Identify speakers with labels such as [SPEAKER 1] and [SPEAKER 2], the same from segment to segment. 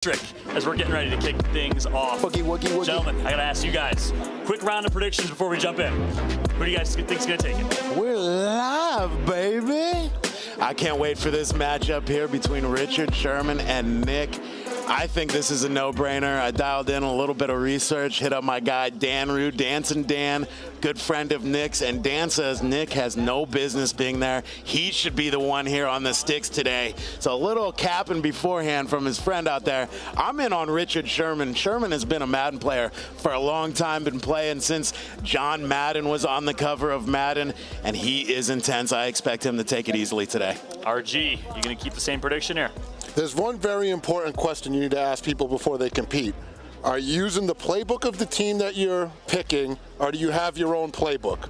[SPEAKER 1] as we're getting ready to kick things off.
[SPEAKER 2] Woogie, woogie, woogie.
[SPEAKER 1] Gentlemen, I gotta ask you guys, quick round of predictions before we jump in. Who do you guys think is gonna take it?
[SPEAKER 2] We're live, baby. I can't wait for this matchup here between Richard Sherman and Nick. I think this is a no-brainer. I dialed in a little bit of research, hit up my guy Dan Rue, Dancing Dan, good friend of Nick's, and Dan says Nick has no business being there. He should be the one here on the sticks today. So a little capping beforehand from his friend out there. I'm in on Richard Sherman. Sherman has been a Madden player for a long time, been playing since John Madden was on the cover of Madden, and he is intense. I expect him to take it easily today.
[SPEAKER 1] RG, you gonna keep the same prediction here?
[SPEAKER 3] There's one very important question you need to ask people before they compete. Are you using the playbook of the team that you're picking, or do you have your own playbook?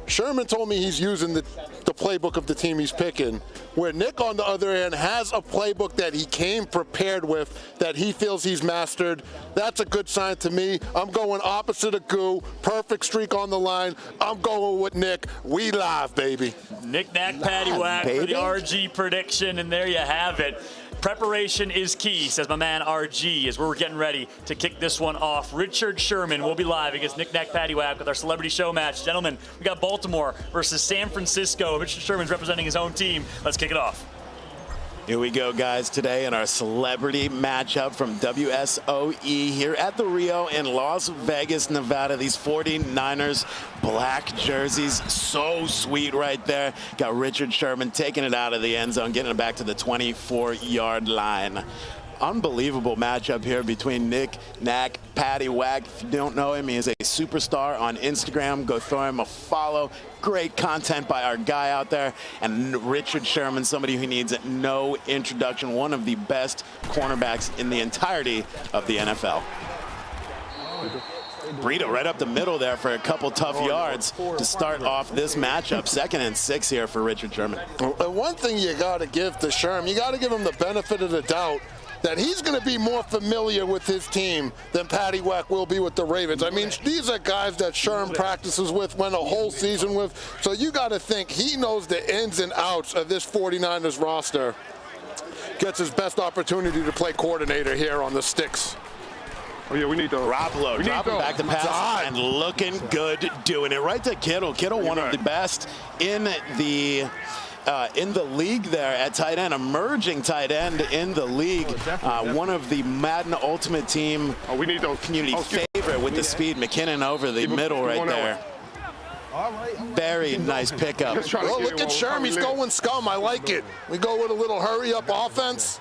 [SPEAKER 3] Sherman told me he's using the playbook of the team he's picking, where Nick, on the other hand, has a playbook that he came prepared with, that he feels he's mastered. That's a good sign to me. I'm going opposite of Goo. Perfect streak on the line. I'm going with Nick. We live, baby.
[SPEAKER 1] Nick, Nack, Pattiwhack for the RG prediction, and there you have it. Preparation is key, says my man RG, as we're getting ready to kick this one off. Richard Sherman will be live against Nick, Nack, Pattiwhack with our celebrity show match. Gentlemen, we got Baltimore versus San Francisco. Richard Sherman's representing his own team. Let's kick it off.
[SPEAKER 2] Here we go, guys, today in our celebrity matchup from WSOE here at the Rio in Las Vegas, Nevada. These 49ers black jerseys, so sweet right there. Got Richard Sherman taking it out of the end zone, getting it back to the 24-yard line. Unbelievable matchup here between Nick, Nack, Pattiwhack. If you don't know him, he is a superstar on Instagram. Go throw him a follow. Great content by our guy out there. And Richard Sherman, somebody who needs no introduction, one of the best cornerbacks in the entirety of the NFL. Burrito right up the middle there for a couple tough yards to start off this matchup. 2nd and 6 here for Richard Sherman.
[SPEAKER 3] And one thing you got to give to Sherman, you got to give him the benefit of the doubt that he's going to be more familiar with his team than Pattiwhack will be with the Ravens. I mean, these are guys that Sherman practices with, went a whole season with. So you got to think he knows the ins and outs of this 49ers roster. Gets his best opportunity to play coordinator here on the sticks.
[SPEAKER 4] Oh, yeah, we need those.
[SPEAKER 2] Garoppolo dropping back to pass and looking good doing it. Right to Kittle. Kittle, one of the best in the league there at tight end, emerging tight end in the league. One of the Madden Ultimate Team community favorite with the speed. McKinnon over the middle right there. Very nice pickup.
[SPEAKER 3] Oh, look at Sherman. He's going scum. I like it. We go with a little hurry-up offense.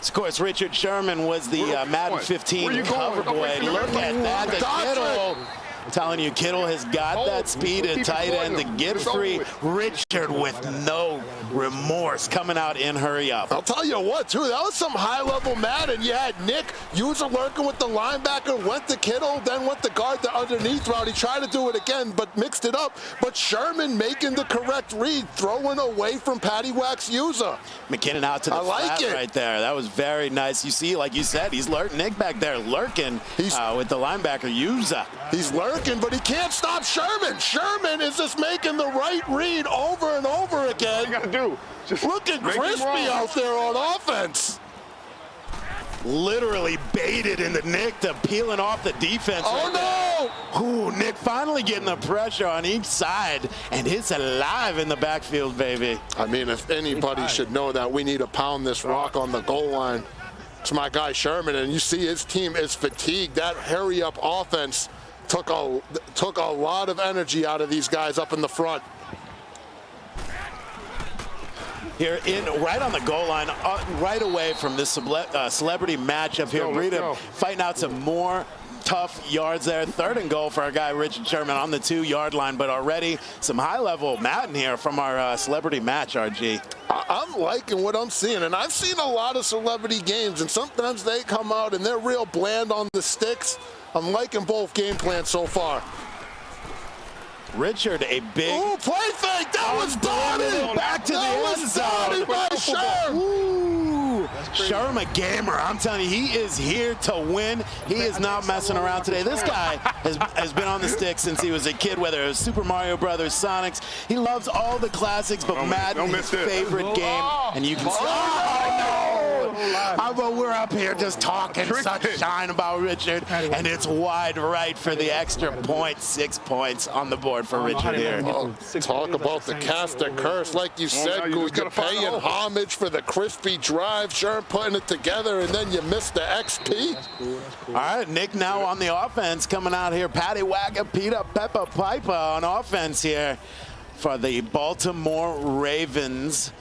[SPEAKER 2] Of course, Richard Sherman was the Madden 15 cover boy. Look at that. The Kittle. I'm telling you, Kittle has got that speed at tight end to get free. Richard with no remorse coming out in hurry up.
[SPEAKER 3] I'll tell you what, too, that was some high-level Madden. You had Nick user lurking with the linebacker, went to Kittle, then went to guard the underneath route. He tried to do it again, but mixed it up. But Sherman making the correct read, throwing away from Pattiwhack's user.
[SPEAKER 2] McKinnon out to the flat right there. That was very nice. You see, like you said, he's lurking. Nick back there lurking with the linebacker user.
[SPEAKER 3] He's lurking, but he can't stop Sherman. Sherman is just making the right read over and over again.
[SPEAKER 4] What you gotta do? Just
[SPEAKER 3] looking crispy out there on offense.
[SPEAKER 2] Literally baited into Nick to peeling off the defense.
[SPEAKER 3] Oh,
[SPEAKER 2] no! Ooh, Nick finally getting the pressure on each side, and it's alive in the backfield, baby.
[SPEAKER 3] I mean, if anybody should know that, we need to pound this rock on the goal line. It's my guy Sherman, and you see his team is fatigued. That hurry-up offense took a lot of energy out of these guys up in the front.
[SPEAKER 2] Here right on the goal line, right away from this celebrity matchup here. Burrito fighting out some more tough yards there. 3rd and goal for our guy Richard Sherman on the 2-yard line, but already some high-level Madden here from our celebrity match, RG.
[SPEAKER 3] I'm liking what I'm seeing, and I've seen a lot of celebrity games, and sometimes they come out and they're real bland on the sticks. I'm liking both game plans so far.
[SPEAKER 2] Richard, a big...
[SPEAKER 3] Ooh, play fake! That was dotted!
[SPEAKER 2] Back to the end zone!
[SPEAKER 3] By Sherman!
[SPEAKER 2] Ooh! Sherman gamer, I'm telling you, he is here to win. He is not messing around today. This guy has been on the stick since he was a kid, whether it was Super Mario Brothers, Sonics. He loves all the classics, but Madden is his favorite game. And you can see... Oh, no! But we're up here just talking sunshine about Richard, and it's wide right for the extra point. 6 points on the board for Richard here.
[SPEAKER 3] Talk about the cast and curse, like you said, Goo. You're paying homage for the crispy drive, Sherman putting it together, and then you miss the XP.
[SPEAKER 2] All right, Nick now on the offense, coming out here. Pattiwhack, Pita, Peppa, Piper on offense here for the Baltimore Ravens.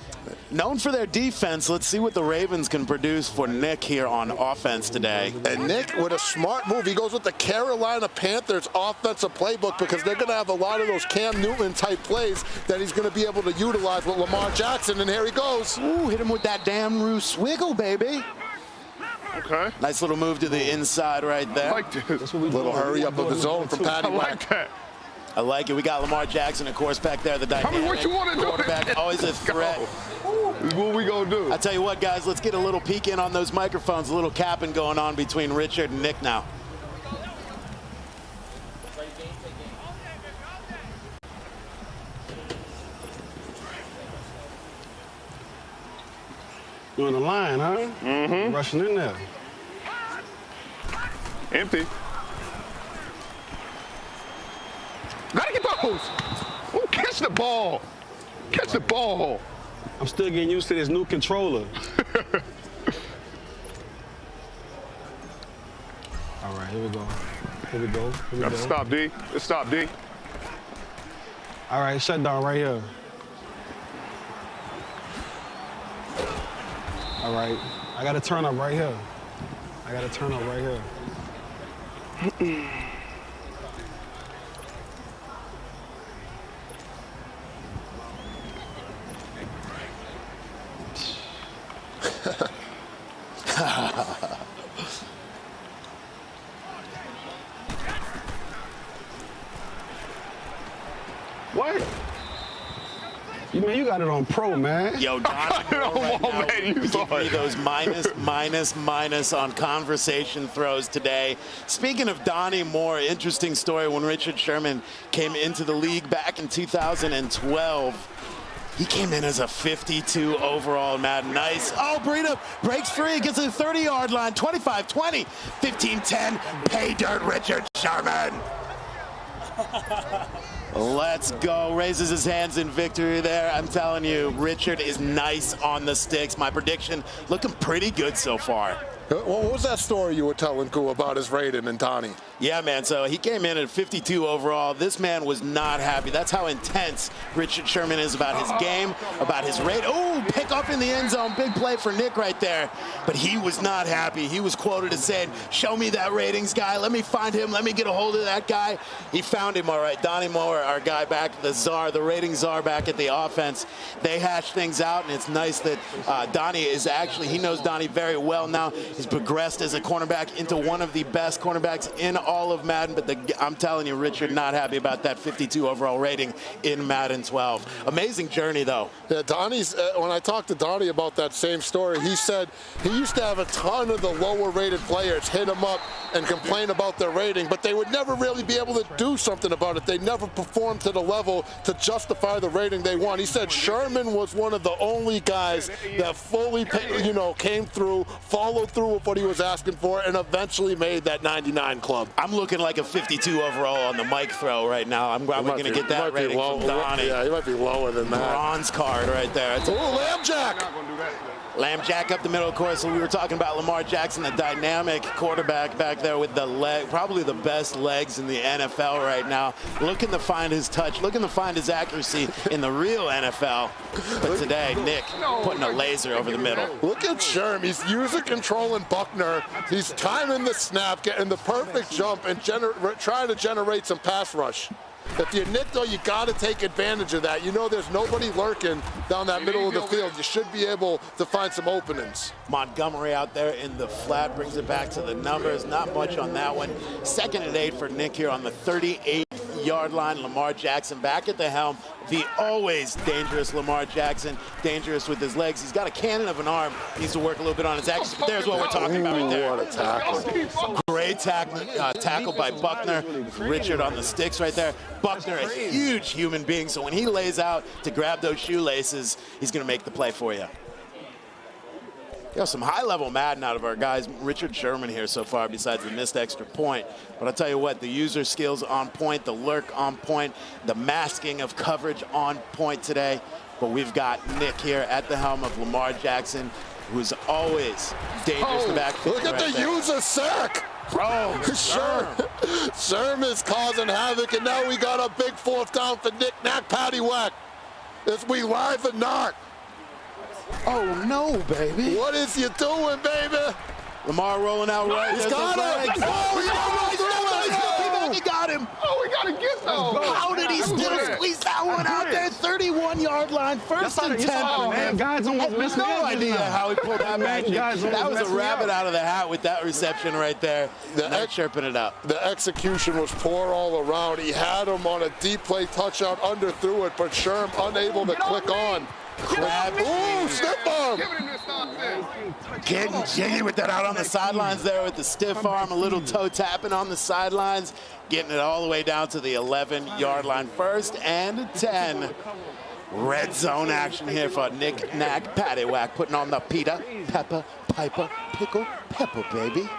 [SPEAKER 2] Known for their defense, let's see what the Ravens can produce for Nick here on offense today.
[SPEAKER 3] And Nick, with a smart move, he goes with the Carolina Panthers offensive playbook because they're going to have a lot of those Cam Newton-type plays that he's going to be able to utilize with Lamar Jackson, and here he goes.
[SPEAKER 2] Ooh, hit him with that damn Roos wiggle, baby.
[SPEAKER 4] Okay.
[SPEAKER 2] Nice little move to the inside right there.
[SPEAKER 4] I like this.
[SPEAKER 3] Little hurry up of the zone from Pattiwhack.
[SPEAKER 4] I like that.
[SPEAKER 2] I like it. We got Lamar Jackson, of course, back there. The dynamic
[SPEAKER 4] Tell me what you want to do.
[SPEAKER 2] quarterback, always a threat.
[SPEAKER 4] What we gonna do?
[SPEAKER 2] I tell you what, guys, let's get a little peek in on those microphones. A little capping going on between Richard and Nick now.
[SPEAKER 5] You in the line, huh?
[SPEAKER 4] Mm-hmm.
[SPEAKER 5] Rushing in there.
[SPEAKER 4] Empty. Gotta get those. Oh, catch the ball. Catch the ball.
[SPEAKER 5] I'm still getting used to this new controller. All right, here we go. Here we go. Here we
[SPEAKER 4] Gotta
[SPEAKER 5] go.
[SPEAKER 4] stop, D. Let's stop, D.
[SPEAKER 5] All right, shutdown right here. All right, I got to turn up right here. I got to turn up right here. What? You got it on pro, man.
[SPEAKER 2] Yo, Don, right now, give me those minus on conversation throws today. Speaking of Donnie Moore, interesting story. When Richard Sherman came into the league back in 2012, he came in as a 52 overall Madden. Nice. Oh, Breida breaks free, gets to the 30-yard line. 25-20, 15-10. Pay dirt, Richard Sherman. Let's go. Raises his hands in victory there. I'm telling you, Richard is nice on the sticks. My prediction, looking pretty good so far.
[SPEAKER 3] What was that story you were telling, Goo, about his rating and Donnie?
[SPEAKER 2] Yeah, man, so he came in at 52 overall. This man was not happy. That's how intense Richard Sherman is about his game, about his rate. Oh, pick up in the end zone. Big play for Nick right there. But he was not happy. He was quoted as saying, show me that ratings guy. Let me find him. Let me get a hold of that guy. He found him, all right. Donnie Moore, our guy back, the czar, the ratings czar back at the offense. They hashed things out, and it's nice that Donnie is actually, he knows Donnie very well now. He's progressed as a cornerback into one of the best cornerbacks in all of Madden, but I'm telling you, Richard, not happy about that 52 overall rating in Madden 12. Amazing journey, though.
[SPEAKER 3] Yeah, Donnie's, when I talked to Donnie about that same story, he said he used to have a ton of the lower-rated players hit him up and complain about their rating, but they would never really be able to do something about it. They never performed to the level to justify the rating they want. He said Sherman was one of the only guys that fully, came through, followed through with what he was asking for, and eventually made that 99 club.
[SPEAKER 2] I'm looking like a 52 overall on the mic throw right now. I'm going to get that rating from Donnie.
[SPEAKER 3] Yeah, he might be lower than that.
[SPEAKER 2] Bronze card right there.
[SPEAKER 3] Oh, Lamb Jack!
[SPEAKER 2] Lamb Jack up the middle, of course. So we were talking about Lamar Jackson, the dynamic quarterback back there with the leg, probably the best legs in the NFL right now. Looking to find his touch, looking to find his accuracy in the real NFL. But today, Nick putting a laser over the middle.
[SPEAKER 3] Look at Sherm. He's using controlling Buckner. He's timing the snap, getting the perfect jump, and trying to generate some pass rush. If you're Nick, though, you got to take advantage of that. You know there's nobody lurking down that middle of the field. You should be able to find some openings.
[SPEAKER 2] Montgomery out there in the flat brings it back to the numbers. Not much on that one. 2nd and 8 for Nick here on the 38-yard line. Lamar Jackson back at the helm. The always dangerous Lamar Jackson, dangerous with his legs. He's got a cannon of an arm. Needs to work a little bit on his accuracy. But there's what we're talking about right there.
[SPEAKER 3] What a tackle.
[SPEAKER 2] Great tackle by Buckner. Richard on the sticks right there. Buckner, a huge human being, so when he lays out to grab those shoelaces, he's going to make the play for you. You know, some high-level Madden out of our guys, Richard Sherman here so far, besides the missed extra point. But I'll tell you what, the user skills on point, the lurk on point, the masking of coverage on point today. But we've got Nick here at the helm of Lamar Jackson, who's always dangerous to backfield.
[SPEAKER 3] Look at the user sack.
[SPEAKER 2] Bro,
[SPEAKER 3] Sherman is causing havoc, and now we got a big 4th down for Nack Pattiwhack. Is we live or not?
[SPEAKER 2] oh no, baby.
[SPEAKER 3] What is you doing, baby?
[SPEAKER 2] Lamar rolling out right.
[SPEAKER 3] He's
[SPEAKER 2] There's
[SPEAKER 3] got
[SPEAKER 2] the
[SPEAKER 3] it.
[SPEAKER 2] legs.
[SPEAKER 3] Oh, he almost threw it.
[SPEAKER 2] He got him.
[SPEAKER 4] Oh, we got to get those.
[SPEAKER 2] How did he still squeeze that one out there? 31-yard line, first and 10.
[SPEAKER 5] Oh, man, guys almost messed me up.
[SPEAKER 2] No idea how he pulled that magic.
[SPEAKER 5] Guys almost
[SPEAKER 2] That was
[SPEAKER 5] messed
[SPEAKER 2] a
[SPEAKER 5] me
[SPEAKER 2] rabbit
[SPEAKER 5] up.
[SPEAKER 2] out of the hat with that reception right there. Not chirping it up.
[SPEAKER 3] The execution was poor all around. He had him on a deep play touchdown, underthrew it, but Sherm unable to click on.
[SPEAKER 2] Grab.
[SPEAKER 3] Ooh, stiff arm.
[SPEAKER 4] Give it in this nonsense.
[SPEAKER 2] Getting jiggy with that out on the sidelines there with the stiff arm, a little toe tapping on the sidelines, getting it all the way down to the 11-yard line. 1st and 10. Red zone action here for Nick Nack Pattiwhack, putting on the pita, pepper, piper, pickle, pepper, baby.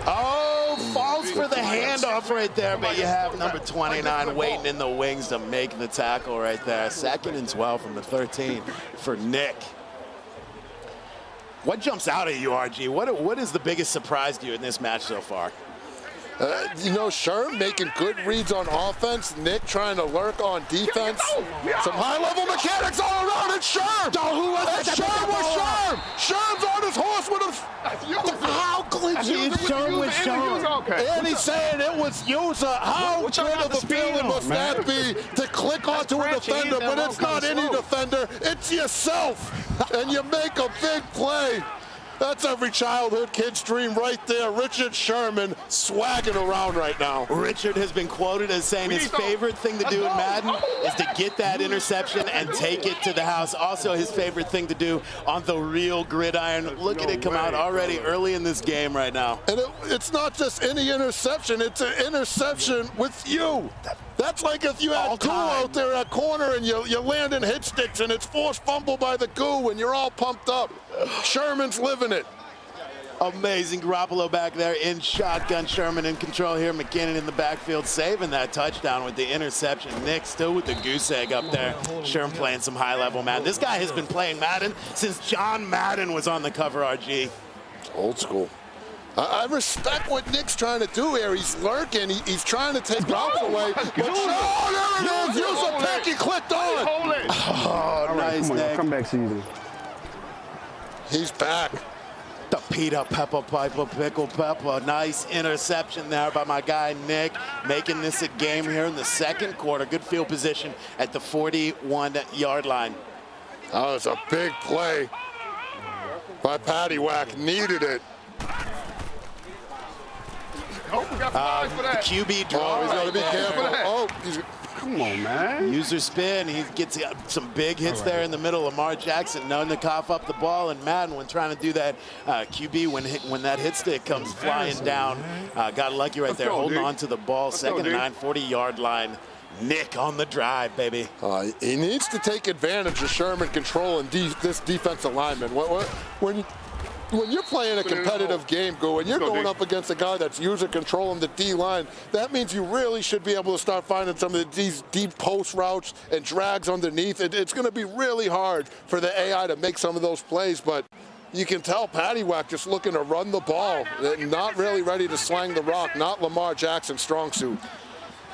[SPEAKER 2] Oh, falls for the handoff right there, but you have number 29 waiting in the wings to make the tackle right there. 2nd and 12 from the 13 for Nick. What jumps out at you, RG? What is the biggest surprise to you in this match so far?
[SPEAKER 3] You know, Sherm making good reads on offense. Nick trying to lurk on defense. Some high-level mechanics all around. It's Sherm.
[SPEAKER 2] Who was
[SPEAKER 3] It's Sherm with Sherm. Sherm's on his horse with a...
[SPEAKER 2] How glitchy is Sherm with Sherm?
[SPEAKER 4] Okay.
[SPEAKER 3] And he's saying it was user. How
[SPEAKER 5] What y'all
[SPEAKER 3] good
[SPEAKER 5] got
[SPEAKER 3] of
[SPEAKER 5] the
[SPEAKER 3] a
[SPEAKER 5] speed
[SPEAKER 3] feeling
[SPEAKER 5] on,
[SPEAKER 3] must
[SPEAKER 5] man?
[SPEAKER 3] that be to click onto a defender, but it's not any defender. It's yourself. And you make a big play. That's every childhood kid's dream right there. Richard Sherman swagging around right now.
[SPEAKER 2] Richard has been quoted as saying his favorite thing to do in Madden is to get that interception and take it to the house. Also, his favorite thing to do on the real gridiron. Look at it come out already early in this game right now.
[SPEAKER 3] And it's not just any interception, it's an interception with you. That's like if you had Goo out there at corner and you land in hit sticks and it's forced fumble by the Goo and you're all pumped up. Sherman's living it.
[SPEAKER 2] Amazing. Garoppolo back there in shotgun. Sherman in control here. McKinnon in the backfield saving that touchdown with the interception. Nick still with the goose egg up there. Sherman playing some high-level Madden. This guy has been playing Madden since John Madden was on the cover, RG.
[SPEAKER 3] Old school. I respect what Nick's trying to do here. He's lurking. He's trying to take routes away. But there it is. Use a pick. He clicked on.
[SPEAKER 4] Hold it.
[SPEAKER 2] Oh, nice,
[SPEAKER 5] Come on,
[SPEAKER 2] Nick.
[SPEAKER 5] come back season.
[SPEAKER 3] He's back.
[SPEAKER 2] The pita pepper, piper, pickle pepper. Nice interception there by my guy, Nick, making this a game here in the 2nd quarter. Good field position at the 41-yard line.
[SPEAKER 3] Oh, it's a big play by Pattiwhack. Needed it.
[SPEAKER 4] Oh, we got flags for that.
[SPEAKER 2] QB draw.
[SPEAKER 3] Oh, he's got to be careful. Oh,
[SPEAKER 5] Come on, man.
[SPEAKER 2] User spin. He gets some big hits there in the middle. Lamar Jackson known to cough up the ball, and Madden when trying to do that QB when that hit stick comes flying down. Got lucky right there, holding on to the ball. 2nd and 9, 40-yard line. Nick on the drive, baby.
[SPEAKER 3] he needs to take advantage of Sherman controlling this defensive lineman. When you're playing a competitive game, and you're going up against a guy that's user controlling the D-line, that means you really should be able to start finding some of these deep post routes and drags underneath. It's going to be really hard for the AI to make some of those plays, but you can tell Pattiwhack just looking to run the ball, not really ready to slang the rock, not Lamar Jackson's strong suit.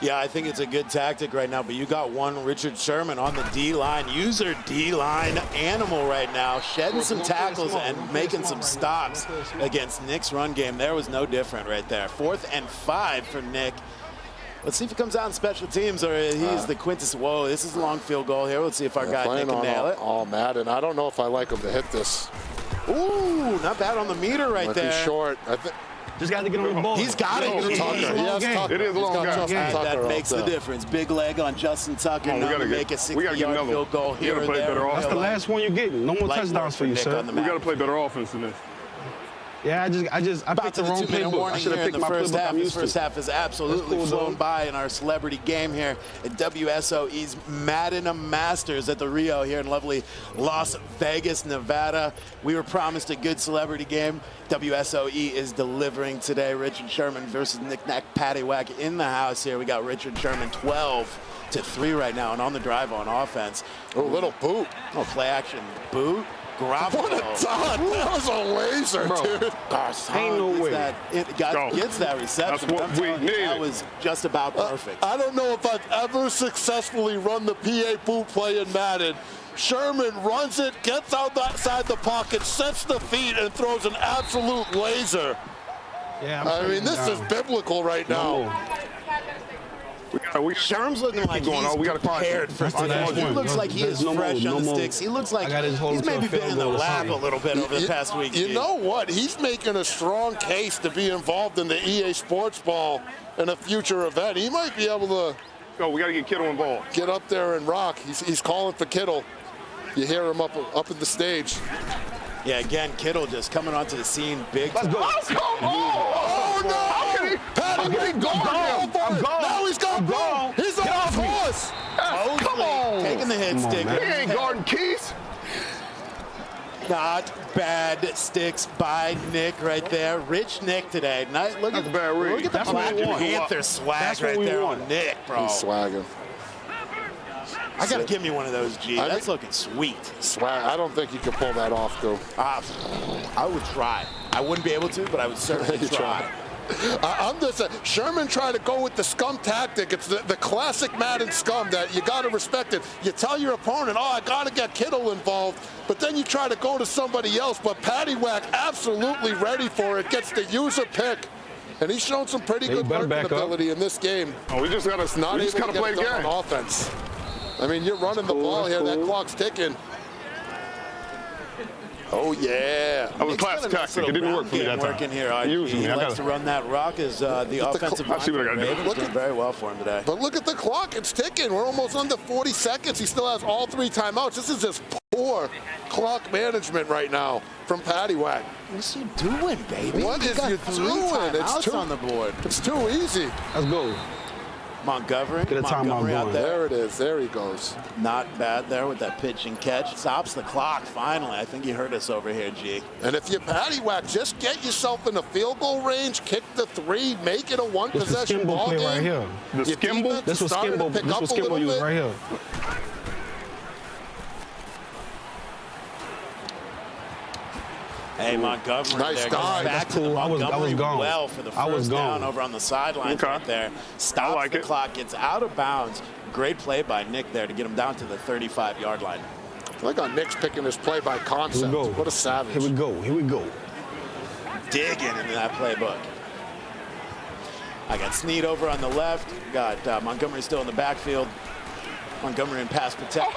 [SPEAKER 2] Yeah, I think it's a good tactic right now, but you got one Richard Sherman on the D-line, user D-line animal right now, shedding some tackles and making some stops against Nick's run game. There was no different right there. 4th and 5 for Nick. Let's see if he comes out in special teams or he's the quintessence. Whoa, this is a long field goal here. Let's see if our guy Nick can nail it.
[SPEAKER 3] Oh, Madden. I don't know if I like him to hit this.
[SPEAKER 2] Ooh, not bad on the meter right there.
[SPEAKER 3] Might be short.
[SPEAKER 5] Just got to get on the ball.
[SPEAKER 2] He's got it.
[SPEAKER 3] He has Tucker.
[SPEAKER 4] It is a long game.
[SPEAKER 2] That makes the difference. Big leg on Justin Tucker. Now to make a 60-yard field goal here or there.
[SPEAKER 5] That's the last one you're getting. No more touchdowns for you, sir.
[SPEAKER 4] We got to play better offense than this.
[SPEAKER 5] Yeah, I
[SPEAKER 2] About
[SPEAKER 5] picked
[SPEAKER 2] to
[SPEAKER 5] the
[SPEAKER 2] the
[SPEAKER 5] wrong
[SPEAKER 2] 2-minute
[SPEAKER 5] playbook. I
[SPEAKER 2] warning
[SPEAKER 5] should
[SPEAKER 2] here
[SPEAKER 5] have
[SPEAKER 2] in
[SPEAKER 5] picked
[SPEAKER 2] the
[SPEAKER 5] my
[SPEAKER 2] first
[SPEAKER 5] playbook
[SPEAKER 2] half.
[SPEAKER 5] I'm
[SPEAKER 2] This
[SPEAKER 5] used to.
[SPEAKER 2] first half has absolutely
[SPEAKER 5] That's cool,
[SPEAKER 2] flown
[SPEAKER 5] though.
[SPEAKER 2] by in our celebrity game here at WSOE's Madden Masters at the Rio here in lovely Las Vegas, Nevada. We were promised a good celebrity game. WSOE is delivering today. Richard Sherman versus Nack, Pattiwhack in the house here. We got Richard Sherman 12-3 right now and on the drive on offense.
[SPEAKER 3] Oh, little boot.
[SPEAKER 2] Oh, play action boot. Garoppolo.
[SPEAKER 3] What a dot. That was a laser,
[SPEAKER 5] Bro.
[SPEAKER 3] dude.
[SPEAKER 5] Ain't no way.
[SPEAKER 2] Gets that reception.
[SPEAKER 4] That's what
[SPEAKER 2] I'm telling
[SPEAKER 4] we
[SPEAKER 2] you,
[SPEAKER 4] needed.
[SPEAKER 2] That was just about perfect.
[SPEAKER 3] I don't know if I've ever successfully run the PA boot play in Madden. Sherman runs it, gets outside the pocket, sets the feet, and throws an absolute laser.
[SPEAKER 5] Yeah,
[SPEAKER 3] I mean, this is biblical right now.
[SPEAKER 2] Sherm's looking like
[SPEAKER 4] going
[SPEAKER 2] he's
[SPEAKER 4] on. We gotta find
[SPEAKER 2] prepared for
[SPEAKER 5] That's the
[SPEAKER 2] today.
[SPEAKER 5] last
[SPEAKER 2] He
[SPEAKER 5] one.
[SPEAKER 2] looks like he
[SPEAKER 5] There's
[SPEAKER 2] is
[SPEAKER 5] no
[SPEAKER 2] fresh
[SPEAKER 5] more,
[SPEAKER 2] on the
[SPEAKER 5] no more.
[SPEAKER 2] sticks. He looks like
[SPEAKER 5] I gotta hold
[SPEAKER 2] he's
[SPEAKER 5] him to a
[SPEAKER 2] maybe been
[SPEAKER 5] field
[SPEAKER 2] in the
[SPEAKER 5] goal or
[SPEAKER 2] lab a
[SPEAKER 5] something.
[SPEAKER 2] little bit over the past week.
[SPEAKER 3] You know what? He's making a strong case to be involved in the EA Sports Ball in a future event. He might be able to
[SPEAKER 4] No, we got to get Kittle involved.
[SPEAKER 3] get up there and rock. He's calling for Kittle. You hear him up in the stage.
[SPEAKER 2] Yeah, again, Kittle just coming onto the scene big.
[SPEAKER 4] Let's go.
[SPEAKER 3] Oh, no!
[SPEAKER 4] How can he guard him?
[SPEAKER 5] I'm gone.
[SPEAKER 3] Now he's gone.
[SPEAKER 5] I'm gone.
[SPEAKER 3] He's on his horse.
[SPEAKER 4] Come on.
[SPEAKER 2] Taking the hit
[SPEAKER 5] Come on,
[SPEAKER 2] stick.
[SPEAKER 5] man.
[SPEAKER 4] He ain't guarding Keith.
[SPEAKER 2] Not bad sticks by Nick right there. Rich Nick today. Look
[SPEAKER 4] That's
[SPEAKER 2] at
[SPEAKER 4] a bad read.
[SPEAKER 2] Look at the
[SPEAKER 5] That's what
[SPEAKER 2] Black
[SPEAKER 5] we want.
[SPEAKER 2] Panther swag
[SPEAKER 5] That's what
[SPEAKER 2] right
[SPEAKER 5] we
[SPEAKER 2] there
[SPEAKER 5] want.
[SPEAKER 2] on Nick, bro.
[SPEAKER 3] He's swagging.
[SPEAKER 2] I gotta give me one of those, G.
[SPEAKER 3] I
[SPEAKER 2] That's
[SPEAKER 3] mean-
[SPEAKER 2] looking sweet.
[SPEAKER 3] Swag. I don't think you can pull that off, though.
[SPEAKER 2] I would try. I wouldn't be able to, but I would certainly
[SPEAKER 3] You
[SPEAKER 2] try.
[SPEAKER 3] I'm just saying, Sherman tried to go with the scum tactic. It's the classic Madden scum that you got to respect it. You tell your opponent, oh, I got to get Kittle involved, but then you try to go to somebody else. But Pattiwhack absolutely ready for it, gets to use a pick. And he's shown some pretty good
[SPEAKER 5] better
[SPEAKER 3] working
[SPEAKER 5] back up.
[SPEAKER 3] ability in this game.
[SPEAKER 4] Oh, we just got to
[SPEAKER 3] Not able to
[SPEAKER 4] play
[SPEAKER 3] get
[SPEAKER 4] the
[SPEAKER 3] it done
[SPEAKER 4] game.
[SPEAKER 3] on offense. I mean, you're running the ball
[SPEAKER 5] that's
[SPEAKER 3] here. That
[SPEAKER 5] cool.
[SPEAKER 3] clock's ticking. Oh, yeah.
[SPEAKER 4] That was a classic tactic. It didn't work for me that time.
[SPEAKER 2] Working here.
[SPEAKER 4] Usually,
[SPEAKER 2] he
[SPEAKER 4] I
[SPEAKER 2] likes
[SPEAKER 4] gotta-
[SPEAKER 2] to run that rock as the offensive
[SPEAKER 4] I see what I gotta do.
[SPEAKER 2] Ravens doing very well for him today.
[SPEAKER 3] But look at the clock. It's ticking. We're almost under 40 seconds. He still has all 3 timeouts. This is just poor clock management right now from Pattiwhack.
[SPEAKER 2] What's he doing, baby?
[SPEAKER 3] What
[SPEAKER 2] He's
[SPEAKER 3] is
[SPEAKER 2] got
[SPEAKER 3] you
[SPEAKER 2] 3
[SPEAKER 3] doing? It's
[SPEAKER 2] timeouts
[SPEAKER 3] too-
[SPEAKER 2] on the board.
[SPEAKER 3] It's too easy.
[SPEAKER 5] Let's go.
[SPEAKER 2] Montgomery.
[SPEAKER 5] Get a timeout
[SPEAKER 2] Montgomery out
[SPEAKER 5] going.
[SPEAKER 2] there.
[SPEAKER 3] There it is. There he goes.
[SPEAKER 2] Not bad there with that pitch and catch. Stops the clock finally. I think he hurt us over here, G.
[SPEAKER 3] And if you're Pattiwhack, just get yourself in the field goal range, kick the 3, make it a
[SPEAKER 5] This is
[SPEAKER 3] one-possession
[SPEAKER 5] Skimbo
[SPEAKER 3] ball
[SPEAKER 5] play
[SPEAKER 3] game.
[SPEAKER 5] right here.
[SPEAKER 4] The
[SPEAKER 3] Your
[SPEAKER 4] skimble?
[SPEAKER 3] defense
[SPEAKER 5] This was
[SPEAKER 3] started to
[SPEAKER 5] Skimbo.
[SPEAKER 3] pick
[SPEAKER 5] This
[SPEAKER 3] up
[SPEAKER 5] was
[SPEAKER 3] a
[SPEAKER 5] Skimbo
[SPEAKER 3] little
[SPEAKER 5] used
[SPEAKER 3] bit.
[SPEAKER 5] right here.
[SPEAKER 2] Hey, Montgomery
[SPEAKER 3] Nice
[SPEAKER 2] there goes
[SPEAKER 3] dive.
[SPEAKER 2] back
[SPEAKER 5] That's
[SPEAKER 2] to the
[SPEAKER 5] cool. I was
[SPEAKER 2] Montgomery
[SPEAKER 5] gone.
[SPEAKER 2] well for the
[SPEAKER 5] I was
[SPEAKER 2] first down
[SPEAKER 5] gone.
[SPEAKER 2] over on the sidelines
[SPEAKER 4] Okay.
[SPEAKER 2] right there. Stops
[SPEAKER 4] like
[SPEAKER 2] the
[SPEAKER 4] it.
[SPEAKER 2] clock, gets out of bounds. Great play by Nick there to get him down to the 35-yard line.
[SPEAKER 3] Look on Nick's picking his play by
[SPEAKER 5] Here
[SPEAKER 3] concept.
[SPEAKER 5] we go.
[SPEAKER 3] What a savage.
[SPEAKER 5] Here we go. Here we go.
[SPEAKER 2] Digging into that playbook. I got Snead over on the left. Got Montgomery still in the backfield. Montgomery in pass protection.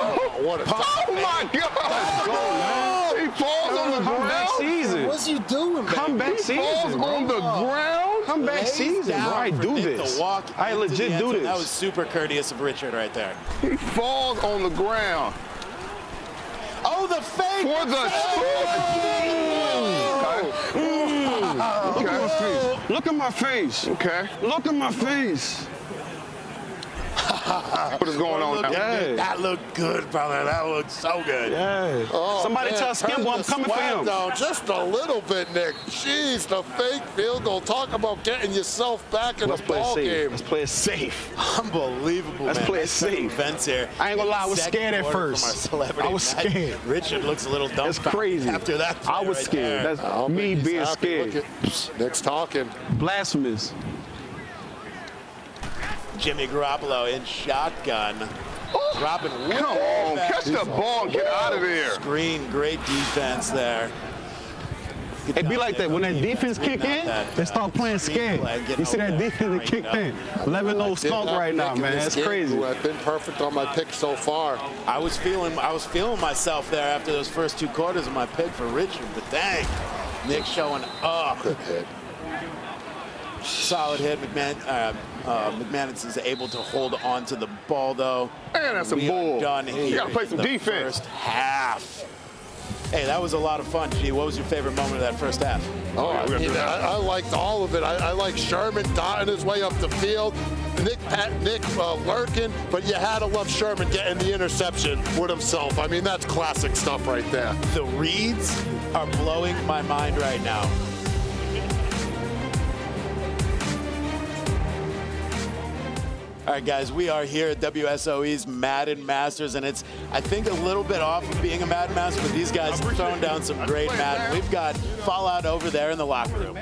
[SPEAKER 3] What a
[SPEAKER 4] Oh, my God. He falls on the
[SPEAKER 5] Comeback
[SPEAKER 4] ground.
[SPEAKER 5] season.
[SPEAKER 2] What's he doing, baby?
[SPEAKER 5] Comeback
[SPEAKER 4] He falls
[SPEAKER 5] season,
[SPEAKER 4] on
[SPEAKER 5] bro.
[SPEAKER 4] the ground.
[SPEAKER 5] Comeback
[SPEAKER 2] Lays
[SPEAKER 5] season,
[SPEAKER 2] down
[SPEAKER 5] bro. I
[SPEAKER 2] for
[SPEAKER 5] do
[SPEAKER 2] Nick
[SPEAKER 5] this.
[SPEAKER 2] to walk
[SPEAKER 5] I
[SPEAKER 2] into the
[SPEAKER 5] legit
[SPEAKER 2] end
[SPEAKER 5] do
[SPEAKER 2] zone.
[SPEAKER 5] this.
[SPEAKER 2] That was super courteous of Richard right there.
[SPEAKER 4] He falls on the ground.
[SPEAKER 2] Oh, the fake!
[SPEAKER 4] For the Okay.
[SPEAKER 5] Look at my face.
[SPEAKER 4] Okay.
[SPEAKER 5] Look at my face.
[SPEAKER 4] What is going on now?
[SPEAKER 5] Yeah.
[SPEAKER 2] That looked good, brother. That looked so good.
[SPEAKER 5] Yeah.
[SPEAKER 3] Oh,
[SPEAKER 5] Somebody
[SPEAKER 3] man,
[SPEAKER 5] tell
[SPEAKER 3] turn
[SPEAKER 5] Skimbo I'm
[SPEAKER 3] the
[SPEAKER 5] coming for
[SPEAKER 3] swag
[SPEAKER 5] him.
[SPEAKER 3] down just a little bit, Nick. Jeez, the fake field goal. Talk about getting yourself back in
[SPEAKER 5] Let's
[SPEAKER 3] the
[SPEAKER 5] play it
[SPEAKER 3] ball
[SPEAKER 5] safe.
[SPEAKER 3] game.
[SPEAKER 5] Let's play it safe.
[SPEAKER 2] Unbelievable,
[SPEAKER 5] Let's
[SPEAKER 2] man.
[SPEAKER 5] play it
[SPEAKER 2] Nice turn of
[SPEAKER 5] safe.
[SPEAKER 2] events here.
[SPEAKER 5] I ain't gonna lie, I was
[SPEAKER 2] Second
[SPEAKER 5] scared at
[SPEAKER 2] quarter
[SPEAKER 5] first.
[SPEAKER 2] from our celebrity
[SPEAKER 5] I was
[SPEAKER 2] match.
[SPEAKER 5] scared.
[SPEAKER 2] Richard looks a little
[SPEAKER 5] That's
[SPEAKER 2] dumbfounded
[SPEAKER 5] crazy.
[SPEAKER 2] after that play
[SPEAKER 5] I was
[SPEAKER 2] right
[SPEAKER 5] scared.
[SPEAKER 2] there.
[SPEAKER 5] That's
[SPEAKER 3] I don't
[SPEAKER 5] me
[SPEAKER 3] think he's
[SPEAKER 5] being
[SPEAKER 3] happy.
[SPEAKER 5] scared.
[SPEAKER 3] Look at Nick's talking.
[SPEAKER 5] Blasphemous.
[SPEAKER 2] Jimmy Garoppolo in shotgun. Dropping way
[SPEAKER 4] Come on,
[SPEAKER 2] back.
[SPEAKER 4] catch the ball and get out of there.
[SPEAKER 2] Screen, great defense there.
[SPEAKER 5] It be like that. When that defense kick in, they start playing scared. You see that defense that kicked in. 11-0 skunk right now, man. That's crazy.
[SPEAKER 3] Who have been perfect on my pick so far.
[SPEAKER 2] I was feeling myself there after those first 2 quarters of my pick for Richard, but dang, Nick showing up.
[SPEAKER 3] Good hit.
[SPEAKER 2] Solid hit. McManus is able to hold on to the ball, though.
[SPEAKER 4] Man, that's some
[SPEAKER 2] We are
[SPEAKER 4] bull.
[SPEAKER 2] done
[SPEAKER 4] You
[SPEAKER 2] here
[SPEAKER 4] gotta play some
[SPEAKER 2] in the
[SPEAKER 4] defense.
[SPEAKER 2] First half. Hey, that was a lot of fun, G. What was your favorite moment of that first half?
[SPEAKER 3] Oh, I liked all of it. I like Sherman dotting his way up the field, Nick lurking, but you had to love Sherman getting the interception with himself. I mean, that's classic stuff right there.
[SPEAKER 2] The reads are blowing my mind right now. All right, guys, we are here at WSOE's Madden Masters, and it's, I think, a little bit off of being a Madden Master, but these guys have thrown down some great Madden. We've got Fallout over there in the locker room.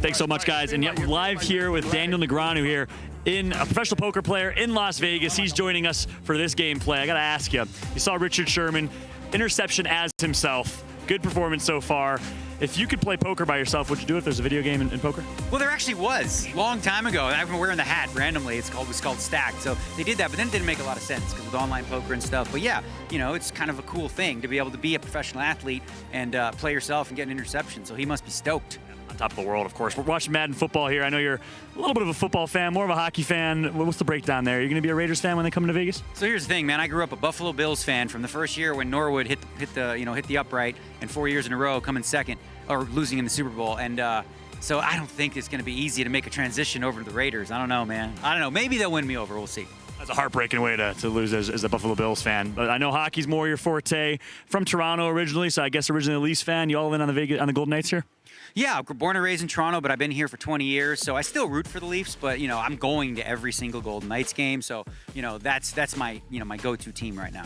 [SPEAKER 1] Thanks so much, guys. And yet, we're live here with Daniel Negreanu here, a professional poker player in Las Vegas. He's joining us for this gameplay. I got to ask you, you saw Richard Sherman, interception as himself. Good performance so far. If you could play poker by yourself, would you do it if there's a video game in poker?
[SPEAKER 6] Well, there actually was. Long time ago. I've been wearing the hat randomly. It was called Stacked. So they did that, but then it didn't make a lot of sense because with online poker and stuff. But yeah, you know, it's kind of a cool thing to be able to be a professional athlete and play yourself and get an interception. So he must be stoked.
[SPEAKER 1] On top of the world, of course. We're watching Madden football here. I know you're a little bit of a football fan, more of a hockey fan. What's the breakdown there? Are you going to be a Raiders fan when they come to Vegas?
[SPEAKER 6] So here's the thing, man. I grew up a Buffalo Bills fan from the first year when Norwood hit the upright, and 4 years in a row coming second or losing in the Super Bowl. And so I don't think it's going to be easy to make a transition over to the Raiders. I don't know, man. I don't know. Maybe they'll win me over. We'll see.
[SPEAKER 1] That's a heartbreaking way to lose as a Buffalo Bills fan. But I know hockey's more your forte. From Toronto originally, so I guess originally a Leafs fan. You all in on the Golden Knights here?
[SPEAKER 6] Yeah, born and raised in Toronto, but I've been here for 20 years, so I still root for the Leafs. But you know, I'm going to every single Golden Knights game, so you know that's my my go-to team right now.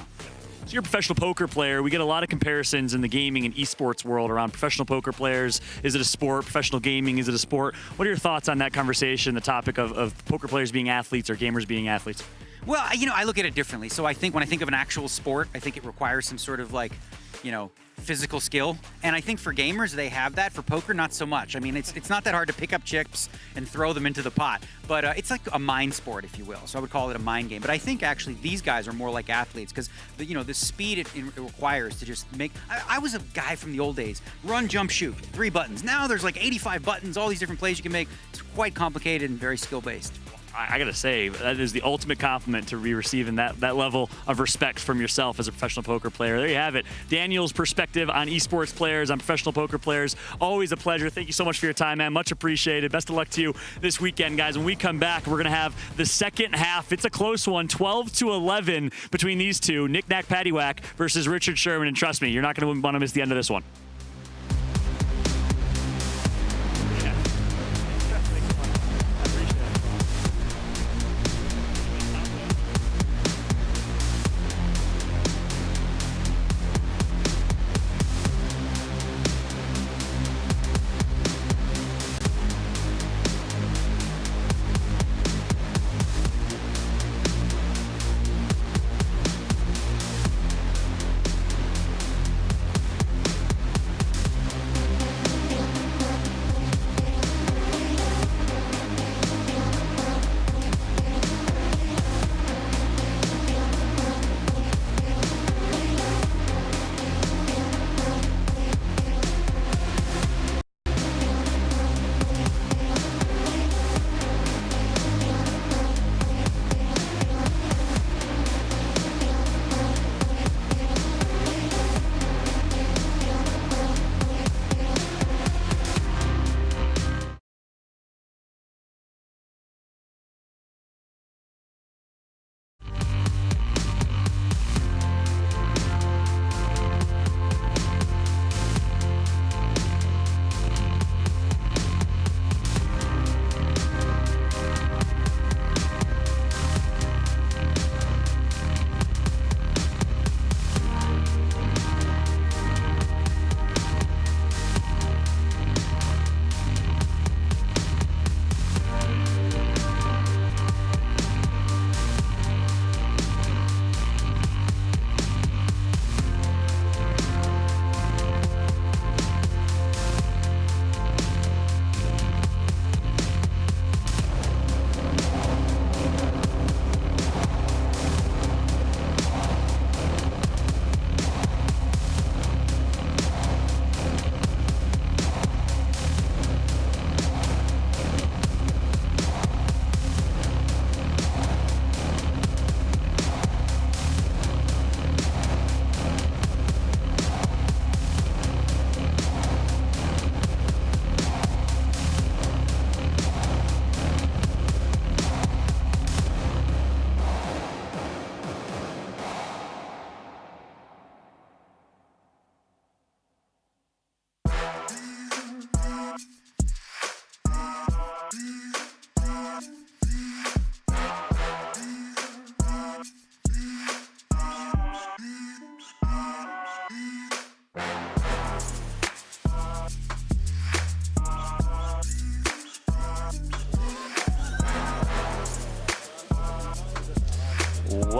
[SPEAKER 1] So you're a professional poker player. We get a lot of comparisons in the gaming and esports world around professional poker players. Is it a sport? Professional gaming, is it a sport? What are your thoughts on that conversation, the topic of poker players being athletes or gamers being athletes?
[SPEAKER 6] Well, I look at it differently. So I think when I think of an actual sport, I think it requires some sort of physical skill. And I think for gamers, they have that. For poker, not so much. I mean, it's not that hard to pick up chips and throw them into the pot. But it's like a mind sport, if you will. So I would call it a mind game. But I think actually these guys are more like athletes because the speed it requires to just make. I was a guy from the old days. Run, jump, shoot. 3 buttons. Now there's like 85 buttons, all these different plays you can make. It's quite complicated and very skill-based.
[SPEAKER 1] I got to say, that is the ultimate compliment to be receiving that level of respect from yourself as a professional poker player. There you have it. Daniel's perspective on esports players, on professional poker players. Always a pleasure. Thank you so much for your time, man. Much appreciated. Best of luck to you this weekend, guys. When we come back, we're going to have the second half. It's a close one, 12-11 between these two, Nack, Pattiwhack versus Richard Sherman. And trust me, you're not going to want to miss the end of this one.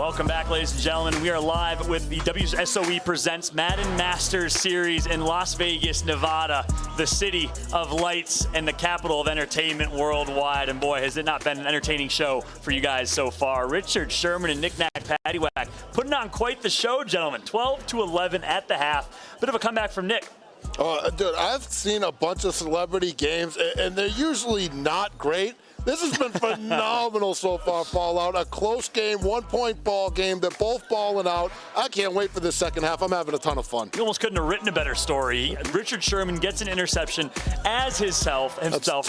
[SPEAKER 1] Welcome back, ladies and gentlemen. We are live with the WSOE Presents Madden Masters Series in Las Vegas, Nevada, the city of lights and the capital of entertainment worldwide. And boy, has it not been an entertaining show for you guys so far. Richard Sherman and Nack, Pattiwhack putting on quite the show, gentlemen. 12-11 at the half. Bit of a comeback from Nick.
[SPEAKER 3] Dude, I've seen a bunch of celebrity games, and they're usually not great. This has been phenomenal so far, Fallout. A close game, 1-point ball game. They're both balling out. I can't wait for the second half. I'm having a ton of fun.
[SPEAKER 1] You almost couldn't have written a better story. Richard Sherman gets an interception as himself,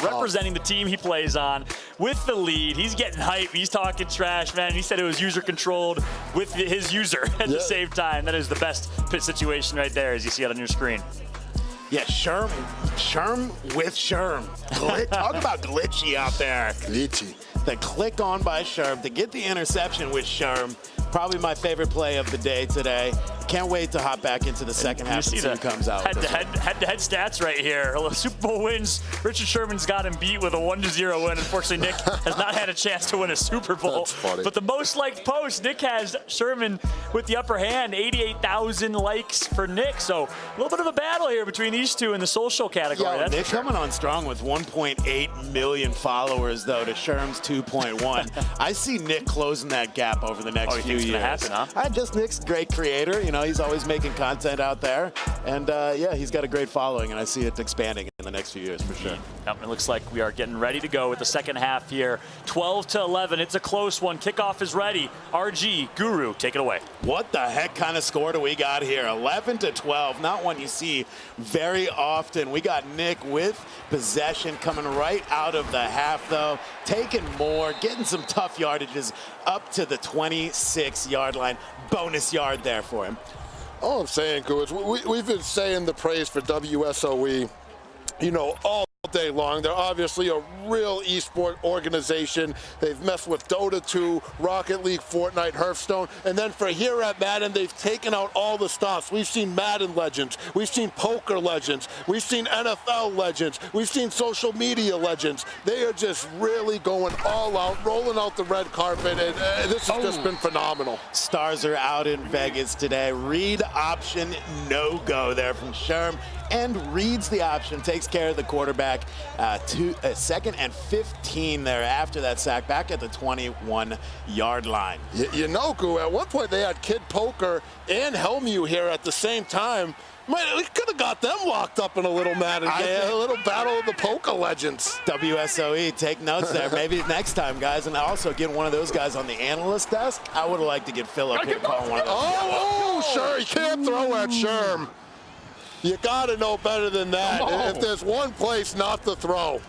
[SPEAKER 1] representing the team he plays on with the lead. He's getting hype. He's talking trash, man. He said it was user-controlled with his user at the same time. That is the best pit situation right there, as you see it on your screen.
[SPEAKER 2] Yeah, Sherm with Sherm. Talk about glitchy out there.
[SPEAKER 3] Glitchy.
[SPEAKER 2] The click on by Sherm to get the interception with Sherm. Probably my favorite play of the day today. Can't wait to hop back into the second half and see who comes out.
[SPEAKER 1] Head-to-head stats right here. Super Bowl wins. Richard Sherman's got him beat with a 1-0 win. Unfortunately, Nick has not had a chance to win a Super Bowl.
[SPEAKER 3] That's funny.
[SPEAKER 1] But the most liked post, Nick has Sherman with the upper hand. 88,000 likes for Nick. So a little bit of a battle here between these two in the social category.
[SPEAKER 2] Yo, Nick coming on strong with 1.8 million followers, though, to Sherm's 2.1. I see Nick closing that gap over the next few years.
[SPEAKER 1] Happen, huh?
[SPEAKER 2] Nick's a great creator. You know, he's always making content out there. And, yeah, he's got a great following, and I see it expanding in the next few years for sure.
[SPEAKER 1] Yep, it looks like we are getting ready to go with the second half here. 12-11. It's a close one. Kickoff is ready. RG, Guru, take it away.
[SPEAKER 2] What the heck kind of score do we got here? 11-12. Not one you see very often. We got Nick with possession coming right out of the half, though. Taking more, getting some tough yardages up to the 26-yard line. Bonus yard there for him.
[SPEAKER 3] All I'm saying, Goo, is we've been saying the praise for WSOE, you know, all day long. They're obviously a real esport organization. They've messed with Dota 2, Rocket League, Fortnite, Hearthstone, and then for here at Madden, they've taken out all the stops. We've seen Madden legends, we've seen poker legends, we've seen NFL legends, we've seen social media legends. They are just really going all out, rolling out the red carpet, and this has just been phenomenal.
[SPEAKER 2] Stars are out in Vegas today. Read option, no-go there from Sherm. And reads the option, takes care of the quarterback. Second and 15 there after that sack, back at the 21-yard line.
[SPEAKER 3] You know, Goo, at one point they had Kid Poker and Helmu here at the same time. Man, we could have got them locked up in a little Madden game, a little battle of the poker legends.
[SPEAKER 2] WSOE, take notes there. Maybe next time, guys. And also get one of those guys on the analyst desk. I would have liked to get Philip here calling one of those.
[SPEAKER 3] Oh, sure, you can't throw at Sherm. You got to know better than that. If there's one place not to throw.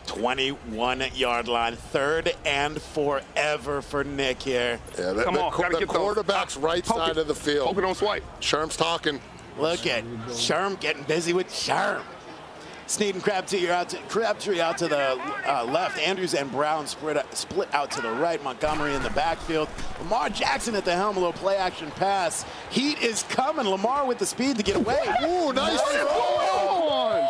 [SPEAKER 2] 21-yard line, third and forever for Nick here.
[SPEAKER 3] Yeah, the quarterback's right side of the field.
[SPEAKER 4] Poke it on swipe.
[SPEAKER 3] Sherm's talking.
[SPEAKER 2] Look at Sherm getting busy with Sherm. Snead and Crabtree out to the left. Andrews and Brown split out to the right. Montgomery in the backfield. Lamar Jackson at the helm. A little play action pass. Heat is coming. Lamar with the speed to get away.
[SPEAKER 3] Ooh, nice throw.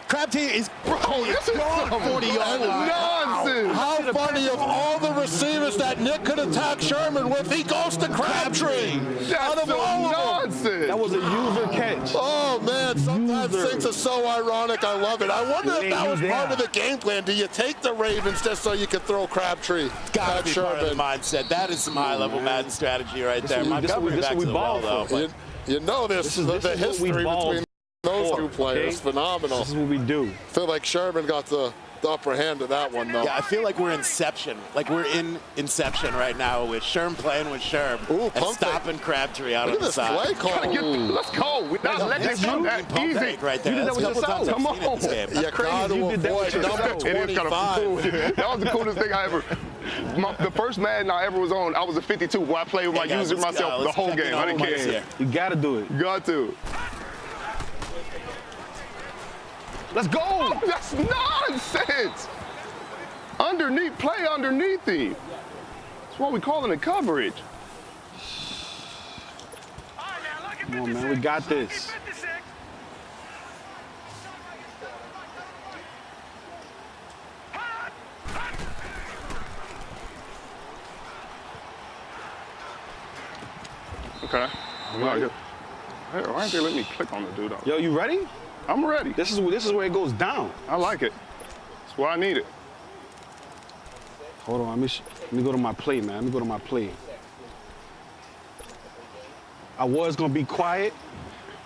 [SPEAKER 2] Crabtree is
[SPEAKER 4] Bro, this is some
[SPEAKER 2] 40-yard line.
[SPEAKER 4] nonsense.
[SPEAKER 3] How funny of all the receivers that Nick could attack Sherman with, he goes to Crabtree.
[SPEAKER 4] That's some nonsense.
[SPEAKER 5] That was a user catch.
[SPEAKER 3] Oh, man, sometimes things are so ironic. I love it. I wonder if that was part of the game plan. Do you take the Ravens just so you can throw Crabtree
[SPEAKER 2] Gotta
[SPEAKER 3] at
[SPEAKER 2] be part of the mindset. That is some high-level Madden strategy right there. Montgomery back to the well, though.
[SPEAKER 3] You know this the history between those two players. Phenomenal.
[SPEAKER 5] This is what we do.
[SPEAKER 3] I feel like Sherman got the upper hand of that one, though.
[SPEAKER 2] Yeah, I feel like we're Inception. Like we're in Inception right now with Sherm playing with Sherm and stopping Crabtree out on the side.
[SPEAKER 3] Play call.
[SPEAKER 4] Let's go. We're not letting this run that easy.
[SPEAKER 2] Right there.
[SPEAKER 5] You did that with yourself.
[SPEAKER 4] Come on.
[SPEAKER 3] You got to avoid number 25.
[SPEAKER 4] That was the coolest thing I ever. The first Madden I ever was on, I was a 52 where I played with my user myself the whole game. I didn't care.
[SPEAKER 5] You got to do it.
[SPEAKER 4] Got to. Let's go! Oh, that's nonsense! Play underneath him. That's what we calling it coverage.
[SPEAKER 5] Come on, man, we got this.
[SPEAKER 4] Okay. Why ain't they let me click on the dude?
[SPEAKER 5] Yo, you ready?
[SPEAKER 4] I'm ready.
[SPEAKER 5] This is where it goes down.
[SPEAKER 4] I like it. That's why I need it.
[SPEAKER 5] Hold on, let me go to my play, man. Let me go to my play. I was gonna be quiet,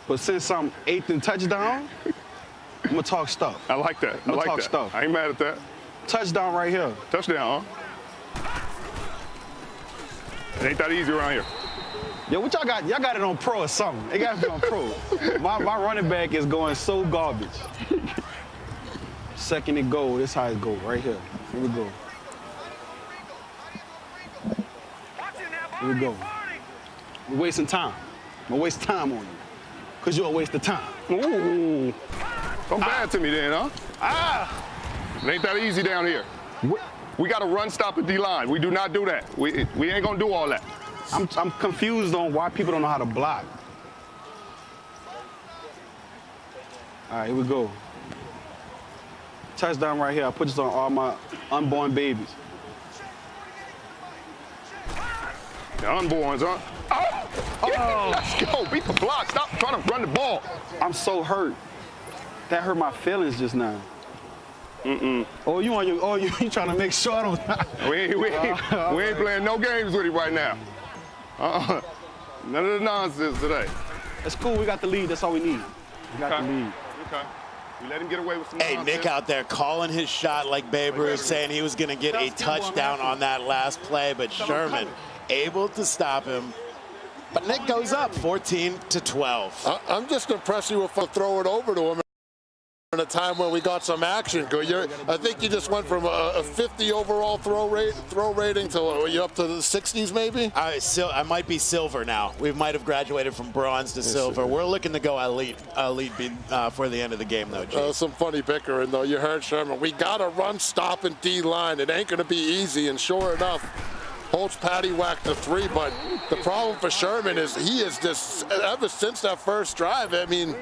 [SPEAKER 5] but since I'm 8th in touchdown, I'm gonna talk stuff.
[SPEAKER 4] I like that. I like
[SPEAKER 5] talk
[SPEAKER 4] that.
[SPEAKER 5] stuff.
[SPEAKER 4] I ain't mad at that.
[SPEAKER 5] Touchdown right here.
[SPEAKER 4] Touchdown, huh? It ain't that easy around here.
[SPEAKER 5] Yo, what y'all got? Y'all got it on pro or something. It gotta be on pro. My running back is going so garbage. Second and goal. This how it go right here. Here we go. Here we go. We're wasting time. I'm gonna waste time on you. Cause you're a waste of time.
[SPEAKER 4] Ooh. Don't bad to me then, huh? It ain't that easy down here. We got to run, stop, and D-line. We do not do that. We ain't gonna do all that.
[SPEAKER 5] I'm confused on why people don't know how to block. All right, here we go. Touchdown right here. I put this on all my unborn babies.
[SPEAKER 4] The unborns, huh? Oh! Let's go. Beat the block. Stop trying to run the ball.
[SPEAKER 5] I'm so hurt. That hurt my feelings just now. Oh, you trying to make sure I don't.
[SPEAKER 4] We ain't playing no games with him right now. None of the nonsense today.
[SPEAKER 5] It's cool. We got the lead. That's all we need. We got the lead.
[SPEAKER 4] Okay. We let him get away with some
[SPEAKER 2] Hey,
[SPEAKER 4] nonsense.
[SPEAKER 2] Nick out there calling his shot like Babe Ruth, saying he was going to get a touchdown on that last play, but Sherman able to stop him. But Nick goes up 14-12.
[SPEAKER 3] I'm just impressed you would throw it over to him in a time when we got some action. I think you just went from a 50 overall throw rating to you up to the 60s maybe?
[SPEAKER 2] I might be silver now. We might have graduated from bronze to silver. We're looking to go elite for the end of the game, though, G.
[SPEAKER 3] Some funny bickering, though. You heard Sherman. We got to run, stop, and D-line. It ain't going to be easy, and sure enough, holds Pattiwhack to 3, but the problem for Sherman is he is just, ever since that first drive, I mean,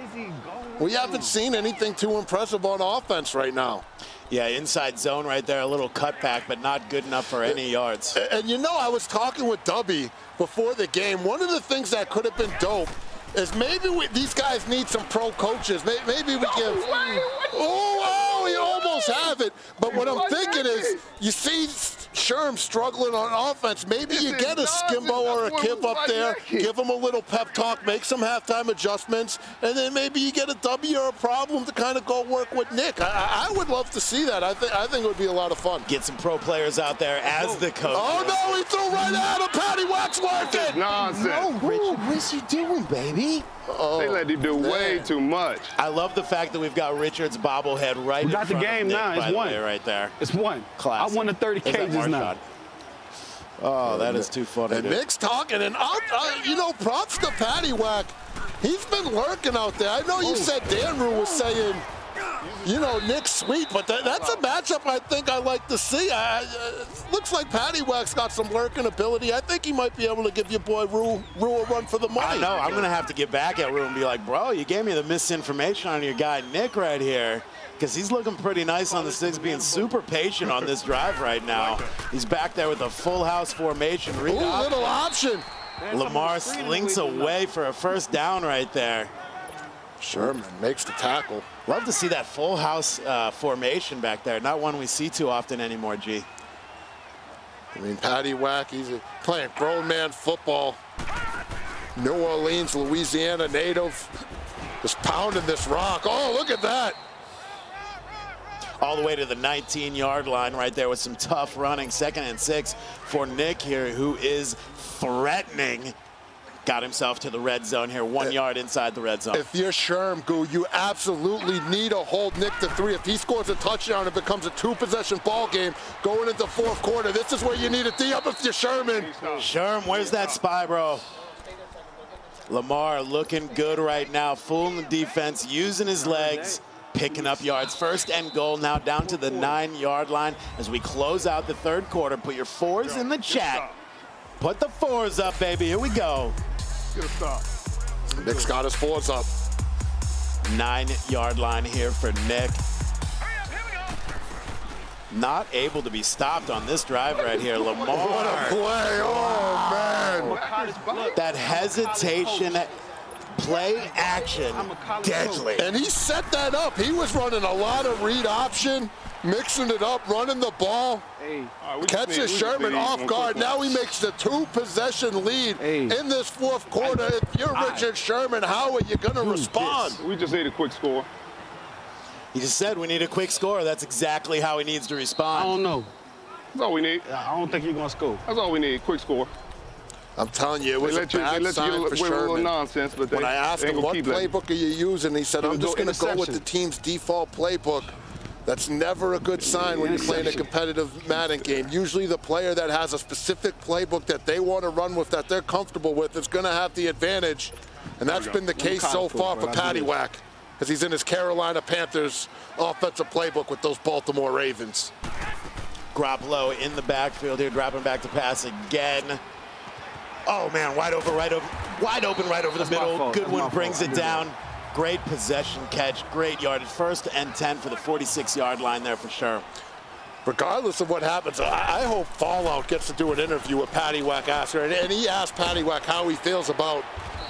[SPEAKER 3] we haven't seen anything too impressive on offense right now.
[SPEAKER 2] Yeah, inside zone right there, a little cutback, but not good enough for any yards.
[SPEAKER 3] And you know, I was talking with Dubby before the game. One of the things that could have been dope is maybe these guys need some pro coaches. Maybe we give. Oh, we almost have it. But what I'm thinking is, you see Sherm struggling on offense. Maybe you get a Skimbo or a Kip up there, give them a little pep talk, make some halftime adjustments, and then maybe you get a W or a problem to kind of go work with Nick. I would love to see that. I think it would be a lot of fun.
[SPEAKER 2] Get some pro players out there as the coach.
[SPEAKER 3] Oh no, he threw right at him. Pattiwhack's working.
[SPEAKER 4] Nonsense.
[SPEAKER 2] No, Richard, what's he doing, baby?
[SPEAKER 4] They let him do way too much.
[SPEAKER 2] I love the fact that we've got Richard's bobblehead right
[SPEAKER 5] We
[SPEAKER 2] in
[SPEAKER 5] got the
[SPEAKER 2] front
[SPEAKER 5] game
[SPEAKER 2] of Nick,
[SPEAKER 5] now.
[SPEAKER 2] by
[SPEAKER 5] It's
[SPEAKER 2] the
[SPEAKER 5] one.
[SPEAKER 2] way, right there.
[SPEAKER 5] It's one.
[SPEAKER 2] Classic.
[SPEAKER 5] I won the 30
[SPEAKER 2] Is that
[SPEAKER 5] cages now.
[SPEAKER 2] Marshall? Oh, that is too funny.
[SPEAKER 3] And Nick's talking, and props to Pattiwhack. He's been lurking out there. I know you said Danru was saying, Nick's sweet, but that's a matchup I think I like to see. Looks like Pattiwhack's got some lurking ability. I think he might be able to give your boy Rue a run for the money.
[SPEAKER 2] I know. I'm going to have to get back at Rue and be like, bro, you gave me the misinformation on your guy Nick right here. Because he's looking pretty nice on the sticks, being super patient on this drive right now. He's back there with a full house formation.
[SPEAKER 3] Ooh, little option.
[SPEAKER 2] Lamar slinks away for a first down right there.
[SPEAKER 3] Sherman makes the tackle.
[SPEAKER 2] Love to see that full house formation back there. Not one we see too often anymore, G.
[SPEAKER 3] I mean, Pattiwhack, he's playing grown man football. New Orleans, Louisiana native. Just pounding this rock. Oh, look at that.
[SPEAKER 2] All the way to the 19-yard line right there with some tough running. 2nd and 6 for Nick here, who is threatening. Got himself to the red zone here, 1 yard inside the red zone.
[SPEAKER 3] If you're Sherm, Goo, you absolutely need to hold Nick to 3. If he scores a touchdown, it becomes a 2-possession ball game going into 4th quarter. This is where you need a D up if you're Sherman.
[SPEAKER 2] Sherm, where's that spy, bro? Lamar looking good right now, fooling the defense, using his legs, picking up yards. 1st and goal now down to the 9-yard line as we close out the 3rd quarter. Put your 4s in the chat. Put the 4s up, baby. Here we go.
[SPEAKER 3] Nick's got his 4s up.
[SPEAKER 2] 9-yard line here for Nick. Not able to be stopped on this drive right here. Lamar.
[SPEAKER 3] What a play. Oh, man.
[SPEAKER 2] That hesitation, play action, deadly.
[SPEAKER 3] And he set that up. He was running a lot of read option, mixing it up, running the ball. Catches Sherman off guard. Now he makes the 2-possession lead in this fourth quarter. If you're Richard Sherman, how are you going to respond?
[SPEAKER 4] We just need a quick score.
[SPEAKER 2] He just said we need a quick score. That's exactly how he needs to respond.
[SPEAKER 5] I don't know.
[SPEAKER 4] That's all we need.
[SPEAKER 5] I don't think you're going to score.
[SPEAKER 4] That's all we need, quick score.
[SPEAKER 3] I'm telling you, it was a bad sign for
[SPEAKER 4] with a little
[SPEAKER 3] Sherman.
[SPEAKER 4] nonsense, but
[SPEAKER 3] When I asked him what playbook are you using, he said, I'm just going to go with the team's default playbook. That's never a good sign when you're playing a competitive Madden game. Usually the player that has a specific playbook that they want to run with, that they're comfortable with, is going to have the advantage. And that's been the case so far for Pattiwhack, because he's in his Carolina Panthers offensive playbook with those Baltimore Ravens.
[SPEAKER 2] Garoppolo in the backfield here, dropping back to pass again. Oh man, wide open right over the middle. Goodwin brings it down. Great possession catch, great yardage. 1st and 10 for the 46-yard line there for sure.
[SPEAKER 3] Regardless of what happens, I hope Fallout gets to do an interview with Pattiwhack after, and he asked Pattiwhack how he feels about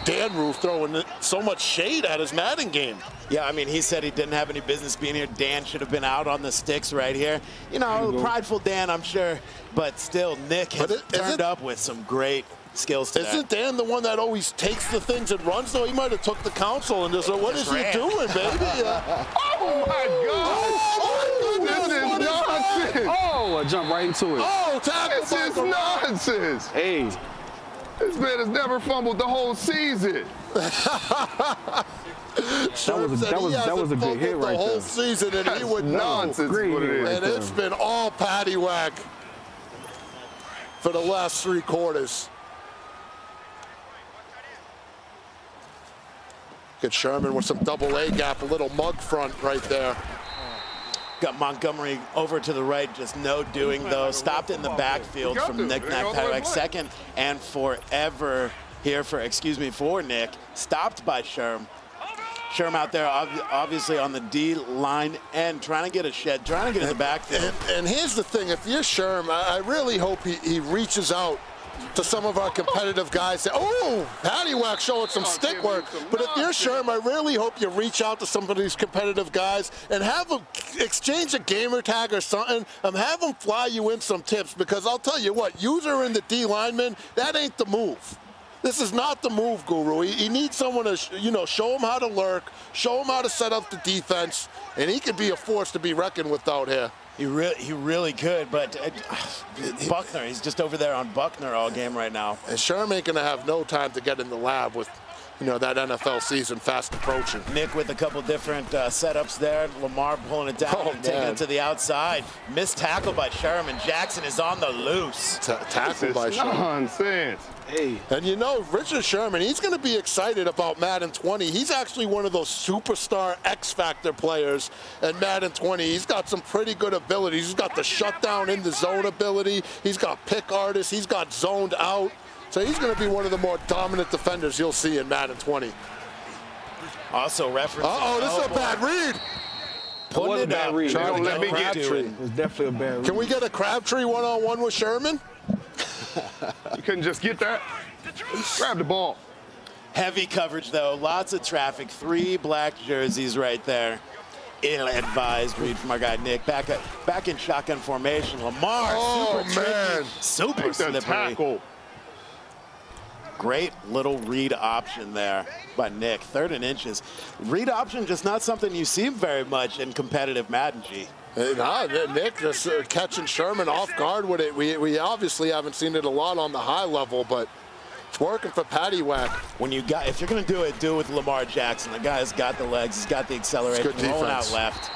[SPEAKER 3] Dan Roof throwing so much shade at his Madden game.
[SPEAKER 2] Yeah, I mean, he said he didn't have any business being here. Dan should have been out on the sticks right here. You know, prideful Dan, I'm sure, but still, Nick has turned up with some great skills today.
[SPEAKER 3] Isn't Dan the one that always takes the things and runs, though? He might have took the counsel and just said, what is he doing, baby?
[SPEAKER 4] Oh, my God. This is nonsense.
[SPEAKER 5] Oh, I jumped right into it.
[SPEAKER 3] Oh, tackle.
[SPEAKER 4] This is nonsense.
[SPEAKER 5] Hey.
[SPEAKER 4] This man has never fumbled the whole season.
[SPEAKER 5] That was a good hit right there.
[SPEAKER 3] The whole season, and he would
[SPEAKER 4] nonsense.
[SPEAKER 3] And it's been all Pattiwhack for the last 3 quarters. Get Sherman with some double A gap, a little mug front right there.
[SPEAKER 2] Got Montgomery over to the right, just no doing though. Stopped in the backfield from Nack Pattiwhack. 2nd and forever here for Nick. Stopped by Sherm. Sherm out there obviously on the D line end, trying to get a shed, trying to get in the backfield.
[SPEAKER 3] And here's the thing, if you're Sherm, I really hope he reaches out to some of our competitive guys. Say, oh, Pattiwhack showing some stick work. But if you're Sherm, I really hope you reach out to some of these competitive guys and have them exchange a gamer tag or something, and have them fly you in some tips, because I'll tell you what, user in the D lineman, that ain't the move. This is not the move, Guru. He needs someone to, show him how to lurk, show him how to set up the defense, and he could be a force to be reckoned with out here.
[SPEAKER 2] He really could, but Buckner, he's just over there on Buckner all game right now.
[SPEAKER 3] And Sherman ain't going to have no time to get in the lab with, that NFL season fast approaching.
[SPEAKER 2] Nick with a couple different setups there. Lamar pulling it down and taking it to the outside. Missed tackle by Sherman. Jackson is on the loose.
[SPEAKER 3] Tackle by Sherman.
[SPEAKER 4] Nonsense.
[SPEAKER 5] Hey.
[SPEAKER 3] And Richard Sherman, he's going to be excited about Madden 20. He's actually one of those superstar X-Factor players in Madden 20. He's got some pretty good abilities. He's got the shutdown in the zone ability. He's got pick artists. He's got zoned out. So he's going to be one of the more dominant defenders you'll see in Madden 20.
[SPEAKER 2] Also referencing.
[SPEAKER 3] This is a bad read.
[SPEAKER 2] Putting it up.
[SPEAKER 4] Don't let me get to it.
[SPEAKER 5] It's definitely a bad read.
[SPEAKER 3] Can we get a Crabtree one-on-one with Sherman?
[SPEAKER 4] You couldn't just get that? Grab the ball.
[SPEAKER 2] Heavy coverage, though. Lots of traffic. 3 black jerseys right there. Ill-advised read from our guy Nick. Back in shotgun formation. Lamar, super slippery.
[SPEAKER 4] Tackle.
[SPEAKER 2] Great little read option there by Nick. 3rd and inches. Read option, just not something you see very much in competitive Madden, G.
[SPEAKER 3] Nick just catching Sherman off guard with it. We obviously haven't seen it a lot on the high level, but it's working for Pattiwhack.
[SPEAKER 2] If you're going to do it with Lamar Jackson. The guy's got the legs, he's got the acceleration, rolling out left.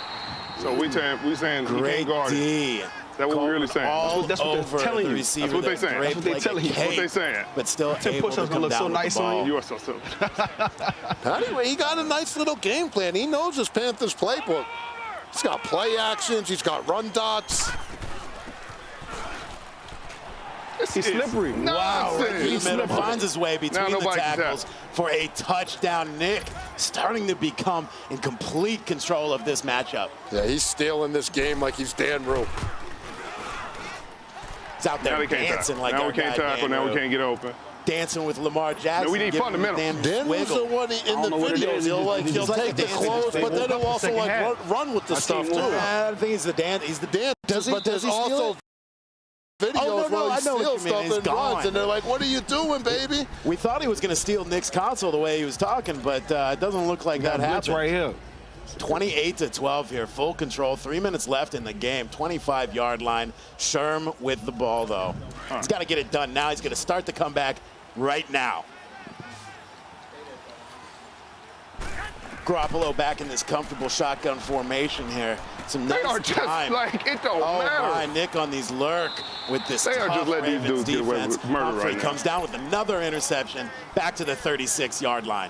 [SPEAKER 4] So we saying
[SPEAKER 2] great D.
[SPEAKER 4] Is that what we're really saying?
[SPEAKER 5] That's what they're telling you.
[SPEAKER 4] That's what they're saying.
[SPEAKER 5] That's what they're telling you.
[SPEAKER 4] That's what they're saying.
[SPEAKER 2] But still able to come
[SPEAKER 5] look
[SPEAKER 2] down
[SPEAKER 5] so
[SPEAKER 2] with
[SPEAKER 5] nice
[SPEAKER 2] the ball.
[SPEAKER 5] on you.
[SPEAKER 4] You are so silly.
[SPEAKER 3] Pattiwhack, he got a nice little game plan. He knows his Panthers playbook. He's got play actions. He's got run dots.
[SPEAKER 5] He's slippery.
[SPEAKER 2] Wow, he finds his way between the tackles for a touchdown. Nick starting to become in complete control of this matchup.
[SPEAKER 3] Yeah, he's stealing this game like he's Dan Rue.
[SPEAKER 2] He's out there dancing like
[SPEAKER 4] now we can't tackle. Now we can't get open.
[SPEAKER 2] dancing with Lamar Jackson.
[SPEAKER 4] Man, we need fundamentals.
[SPEAKER 3] Dan was the one in the videos. He'll take the clothes, but then he'll also like run with the stuff too.
[SPEAKER 2] I think he's the dance. He's the dance.
[SPEAKER 3] But there's also videos where he steals stuff and runs, and they're like, "What are you doing, baby?"
[SPEAKER 2] We thought he was going to steal Nick's console the way he was talking, but it doesn't look like that happened.
[SPEAKER 5] Right here.
[SPEAKER 2] 28-12 here, full control. 3 minutes left in the game. 25-yard line. Sherm with the ball though. He's got to get it done now. He's going to start the comeback right now. Garoppolo back in this comfortable shotgun formation here. Some nice
[SPEAKER 4] They are just
[SPEAKER 2] time.
[SPEAKER 4] like, it don't matter.
[SPEAKER 2] Oh my, Nick on these lurk with this
[SPEAKER 4] They are
[SPEAKER 2] tough
[SPEAKER 4] just letting these
[SPEAKER 2] Ravens
[SPEAKER 4] dudes get away
[SPEAKER 2] defense.
[SPEAKER 4] with murder
[SPEAKER 2] Humphrey
[SPEAKER 4] right now.
[SPEAKER 2] comes down with another interception back to the 36-yard line.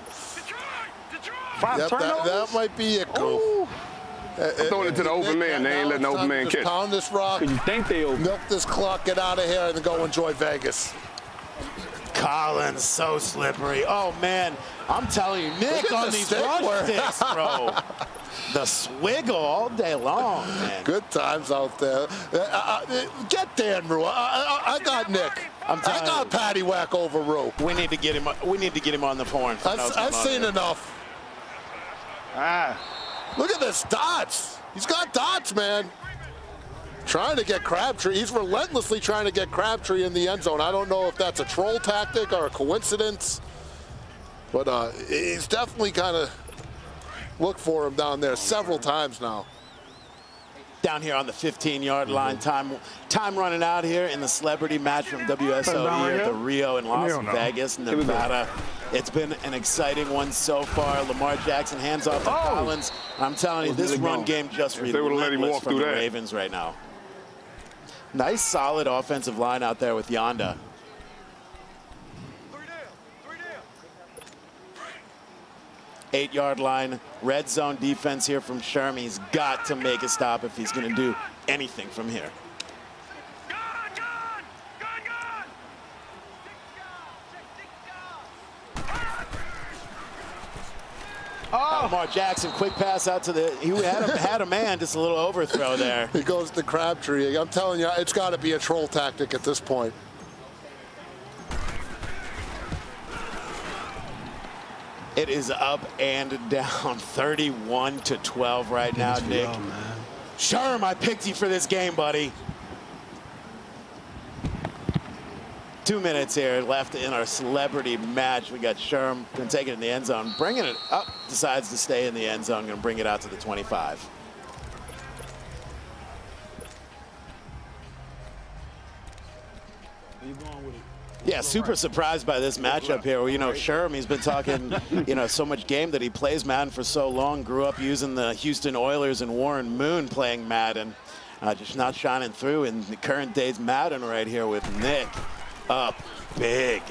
[SPEAKER 3] That might be it, Goof.
[SPEAKER 4] I'm throwing it to the open man. They ain't letting the open man catch.
[SPEAKER 3] Pound this rock,
[SPEAKER 5] You think they open?
[SPEAKER 3] milk this clock, get out of here, and then go enjoy Vegas.
[SPEAKER 2] Collins, so slippery. Oh, man. I'm telling you, Nick
[SPEAKER 3] Look at
[SPEAKER 2] on
[SPEAKER 3] the
[SPEAKER 2] these
[SPEAKER 3] stick
[SPEAKER 2] rush
[SPEAKER 3] work.
[SPEAKER 2] sticks, bro. The swiggle all day long, man.
[SPEAKER 3] Good times out there. Get Dan Rue. I got Nick. I got Pattiwhack over Rue.
[SPEAKER 2] We need to get him. We need to get him on the horn.
[SPEAKER 3] I've seen enough. Look at this dots. He's got dots, man. Trying to get Crabtree. He's relentlessly trying to get Crabtree in the end zone. I don't know if that's a troll tactic or a coincidence, but he's definitely kind of looked for him down there several times now.
[SPEAKER 2] Down here on the 15-yard line, time running out here in the celebrity match from WSOE at the Rio in Las Vegas, Nevada. It's been an exciting one so far. Lamar Jackson hands off to Collins. I'm telling you, this run game just relentless from the Ravens right now. Nice, solid offensive line out there with Yonda. 8-yard line, red zone defense here from Sherman. He's got to make a stop if he's going to do anything from here. Lamar Jackson, quick pass out to the, he had a man, just a little overthrow there.
[SPEAKER 3] He goes to Crabtree. I'm telling you, it's got to be a troll tactic at this point.
[SPEAKER 2] It is up and down, 31-12 right now, Nick. Sherm, I picked you for this game, buddy. 2 minutes here left in our celebrity match. We got Sherm going to take it in the end zone, bringing it up, decides to stay in the end zone, going to bring it out to the 25. Yeah, super surprised by this matchup here. Well, you know, Sherm, he's been talking, you know, so much game that he plays Madden for so long, grew up using the Houston Oilers and Warren Moon playing Madden. Just not shining through in the current day's Madden right here with Nick up big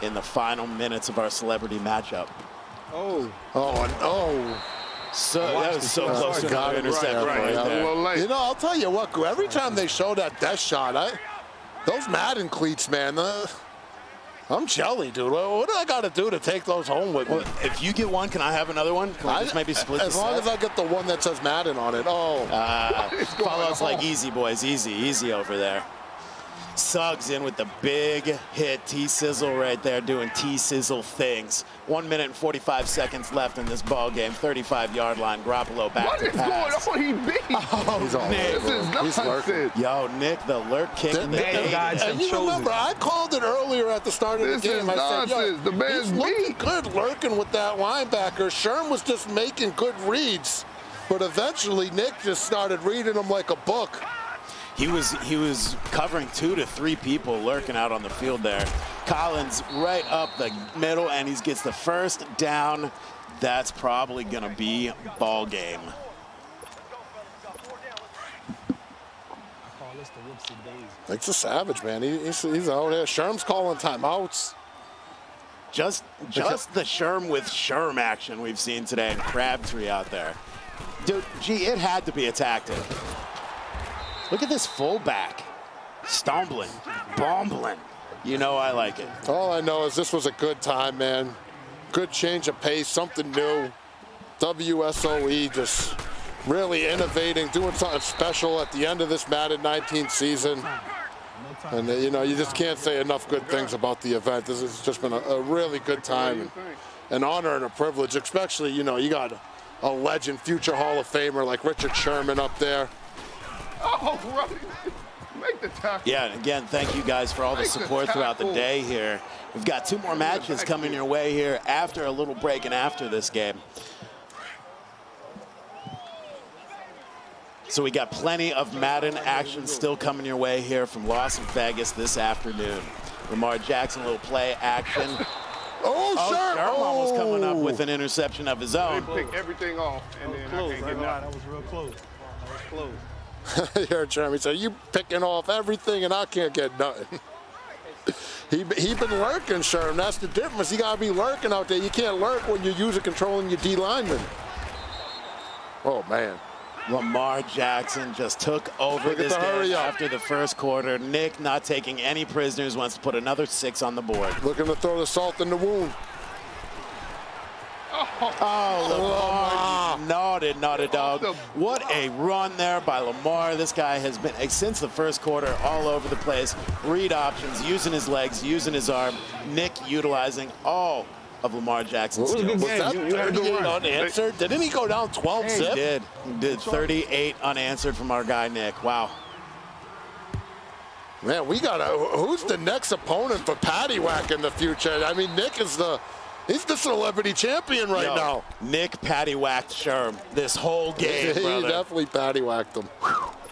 [SPEAKER 2] in the final minutes of our celebrity matchup. So that was so close to another interception right there.
[SPEAKER 3] You know, I'll tell you what, every time they show that death shot, those Madden cleats, man, I'm jelly, dude. What do I got to do to take those home with me?
[SPEAKER 2] Well, if you get one, can I have another one? Can we just maybe split
[SPEAKER 3] as long as I get the one that says Madden on it.
[SPEAKER 2] Follows like easy, boys. Easy over there. Suggs in with the big hit. T-Sizzle right there doing T-Sizzle things. 1 minute and 45 seconds left in this ball game. 35-yard line. Garoppolo back to pass.
[SPEAKER 4] What is going on? He beat.
[SPEAKER 3] He's all
[SPEAKER 4] Nick,
[SPEAKER 3] over.
[SPEAKER 4] This is nonsense.
[SPEAKER 2] Yo, Nick, the lurk kick.
[SPEAKER 3] And you remember, I called it earlier at the start of the game. I said,
[SPEAKER 4] the man's
[SPEAKER 3] he's looking good lurking with that linebacker. Sherm was just making good reads, but eventually Nick just started reading them like a book.
[SPEAKER 2] He was covering 2 to 3 people lurking out on the field there. Collins right up the middle, and he gets the first down. That's probably going to be ball game.
[SPEAKER 3] Nick's a savage, man. He's out there. Sherm's calling timeouts.
[SPEAKER 2] Just the Sherm with Sherm action we've seen today, and Crabtree out there. Dude, gee, it had to be a tactic. Look at this fullback. Stumbling, bumbling. You know I like it.
[SPEAKER 3] All I know is this was a good time, man. Good change of pace, something new. WSOE just really innovating, doing something special at the end of this Madden 19 season. And, you know, you just can't say enough good things about the event. This has just been a really good time, and an honor and a privilege, especially, you know, you got a legend, future Hall of Famer like Richard Sherman up there.
[SPEAKER 4] Oh, right. Make the tackle.
[SPEAKER 2] Yeah, and again, thank you guys for all the support throughout the day here. We've got 2 more matches coming your way here after a little break and after this game. So we got plenty of Madden action still coming your way here from Las Vegas this afternoon. Lamar Jackson, a little play action. Sherman almost coming up with an interception of his own.
[SPEAKER 4] They pick everything off, and then I can't get nothing.
[SPEAKER 5] That was real close. That was close.
[SPEAKER 3] You heard Jeremy say, you picking off everything and I can't get nothing. he been lurking, Sherman. That's the difference. You got to be lurking out there. You can't lurk when you're using controlling your D lineman. Oh, man.
[SPEAKER 2] Lamar Jackson just took over this game after the first quarter. Nick, not taking any prisoners, wants to put another 6 on the board.
[SPEAKER 3] Looking to throw the salt in the wound.
[SPEAKER 2] Lamar, naughty dog. What a run there by Lamar. This guy has been, since the first quarter, all over the place. Read options, using his legs, using his arm. Nick utilizing all of Lamar Jackson's skills.
[SPEAKER 3] Was that 38 unanswered? Didn't he go down 12 zip?
[SPEAKER 2] He did 38 unanswered from our guy, Nick. Wow.
[SPEAKER 3] Man, we got who's the next opponent for Pattiwhack in the future? I mean, Nick is he's the celebrity champion right now.
[SPEAKER 2] Nick Pattiwhacked Sherm this whole game,
[SPEAKER 3] He
[SPEAKER 2] brother.
[SPEAKER 3] definitely Pattiwhacked him.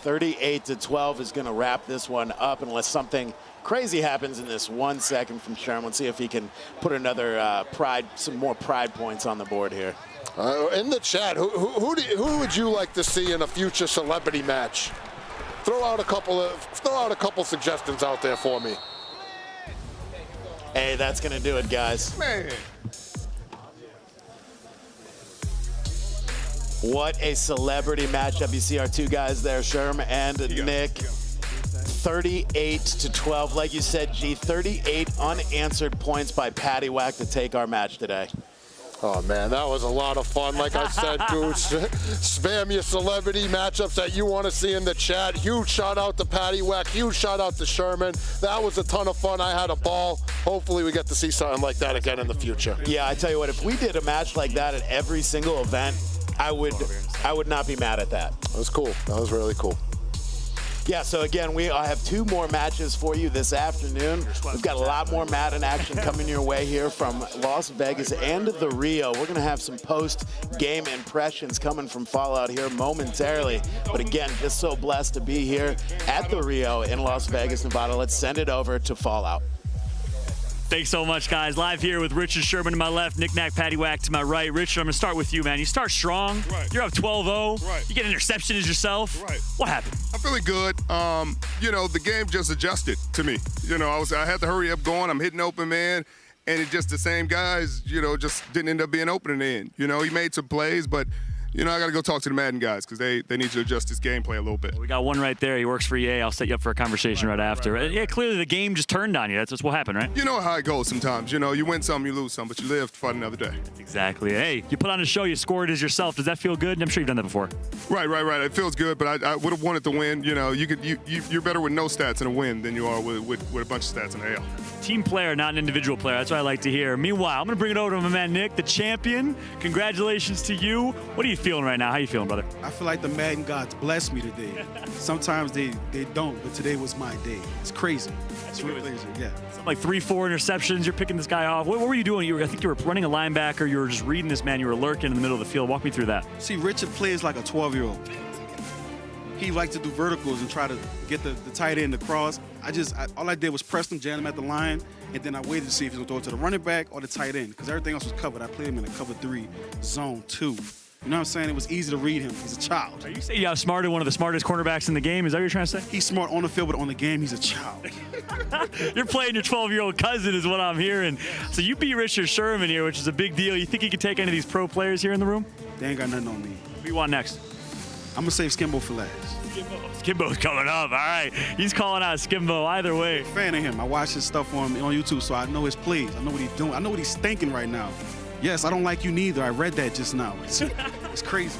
[SPEAKER 2] 38-12 is going to wrap this one up unless something crazy happens in this 1 second from Sherman. Let's see if he can put another some more pride points on the board here.
[SPEAKER 3] In the chat, who would you like to see in a future celebrity match? Throw out a couple suggestions out there for me.
[SPEAKER 2] Hey, that's going to do it, guys.
[SPEAKER 4] Man.
[SPEAKER 2] What a celebrity matchup. You see our 2 guys there, Sherm and Nick. 38-12. Like you said, G, 38 unanswered points by Pattiwhack to take our match today.
[SPEAKER 3] Oh, man, that was a lot of fun. Like I said, Goose, spam your celebrity matchups that you want to see in the chat. Huge shout out to Pattiwhack. Huge shout out to Sherman. That was a ton of fun. I had a ball. Hopefully we get to see something like that again in the future.
[SPEAKER 2] Yeah, I tell you what, if we did a match like that at every single event, I would not be mad at that.
[SPEAKER 3] That was cool. That was really cool.
[SPEAKER 2] Yeah, so again, we have 2 more matches for you this afternoon. We've got a lot more Madden action coming your way here from Las Vegas and the Rio. We're going to have some post-game impressions coming from Fallout here momentarily. But again, just so blessed to be here at the Rio in Las Vegas, Nevada. Let's send it over to Fallout.
[SPEAKER 1] Thanks so much, guys. Live here with Richard Sherman to my left, Nick Nack Pattiwhack to my right. Richard, I'm going to start with you, man. You start strong.
[SPEAKER 7] Right.
[SPEAKER 1] You're up 12-0.
[SPEAKER 7] Right.
[SPEAKER 1] You get interceptions yourself.
[SPEAKER 7] Right.
[SPEAKER 1] What happened?
[SPEAKER 7] I'm feeling good. You know, the game just adjusted to me. You know, I had to hurry up going. I'm hitting open man, and it just the same guys, you know, just didn't end up being open in the end. You know, he made some plays, but you know, I got to go talk to the Madden guys because they need to adjust this gameplay a little bit.
[SPEAKER 1] We got one right there. He works for EA. I'll set you up for a conversation right after.
[SPEAKER 7] Right.
[SPEAKER 1] Yeah, clearly the game just turned on you. That's just what happened, right?
[SPEAKER 7] You know how it goes sometimes. You know, you win some, you lose some, but you live to fight another day.
[SPEAKER 1] Exactly. Hey, you put on a show, you scored as yourself. Does that feel good? I'm sure you've done that before.
[SPEAKER 7] Right. It feels good, but I would have wanted to win. You know, you're better with no stats in a win than you are with a bunch of stats in a L.
[SPEAKER 1] Team player, not an individual player. That's what I like to hear. Meanwhile, I'm going to bring it over to my man Nick, the champion. Congratulations to you. What are you feeling right now? How you feeling, brother?
[SPEAKER 8] I feel like the Madden gods blessed me today. Sometimes they don't, but today was my day. It's crazy. It's really crazy, yeah.
[SPEAKER 1] Something like 3-4 interceptions. You're picking this guy off. What were you doing? I think you were running a linebacker. You were just reading this man. You were lurking in the middle of the field. Walk me through that.
[SPEAKER 8] See, Richard plays like a 12-year-old. He likes to do verticals and try to get the tight end across. All I did was press him, jam him at the line, and then I waited to see if he was going to throw it to the running back or the tight end, because everything else was covered. I played him in a cover 3, zone 2. You know what I'm saying? It was easy to read him. He's a child.
[SPEAKER 1] Are you saying you outsmarted one of the smartest cornerbacks in the game? Is that what you're trying to say?
[SPEAKER 8] He's smart on the field, but on the game, he's a child.
[SPEAKER 1] You're playing your 12-year-old cousin is what I'm hearing. So you beat Richard Sherman here, which is a big deal. You think you could take any of these pro players here in the room?
[SPEAKER 8] They ain't got nothing on me.
[SPEAKER 1] Who you want next?
[SPEAKER 8] I'm going to save Skimbo for last.
[SPEAKER 1] Skimbo's coming up. All right. He's calling out Skimbo either way.
[SPEAKER 8] Fan of him. I watch his stuff on YouTube, so I know his plays. I know what he's doing. I know what he's thinking right now. Yes, I don't like you neither. I read that just now. It's crazy.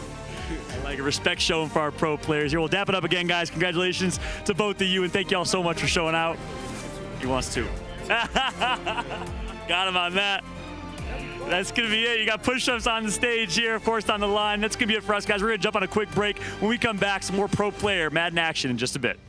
[SPEAKER 1] I like a respect shown for our pro players here. We'll dap it up again, guys. Congratulations to both of you, and thank you all so much for showing out. He wants to. Got him on that. That's going to be it. You got push-ups on the stage here, of course, on the line. That's going to be it for us, guys. We're going to jump on a quick break. When we come back, some more pro player Madden action in just a bit.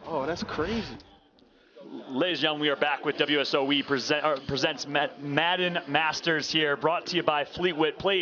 [SPEAKER 5] Oh, that's crazy.
[SPEAKER 1] Ladies and gentlemen, we are back with WSOE presents Madden Masters here, brought to you by Fleetwood. Play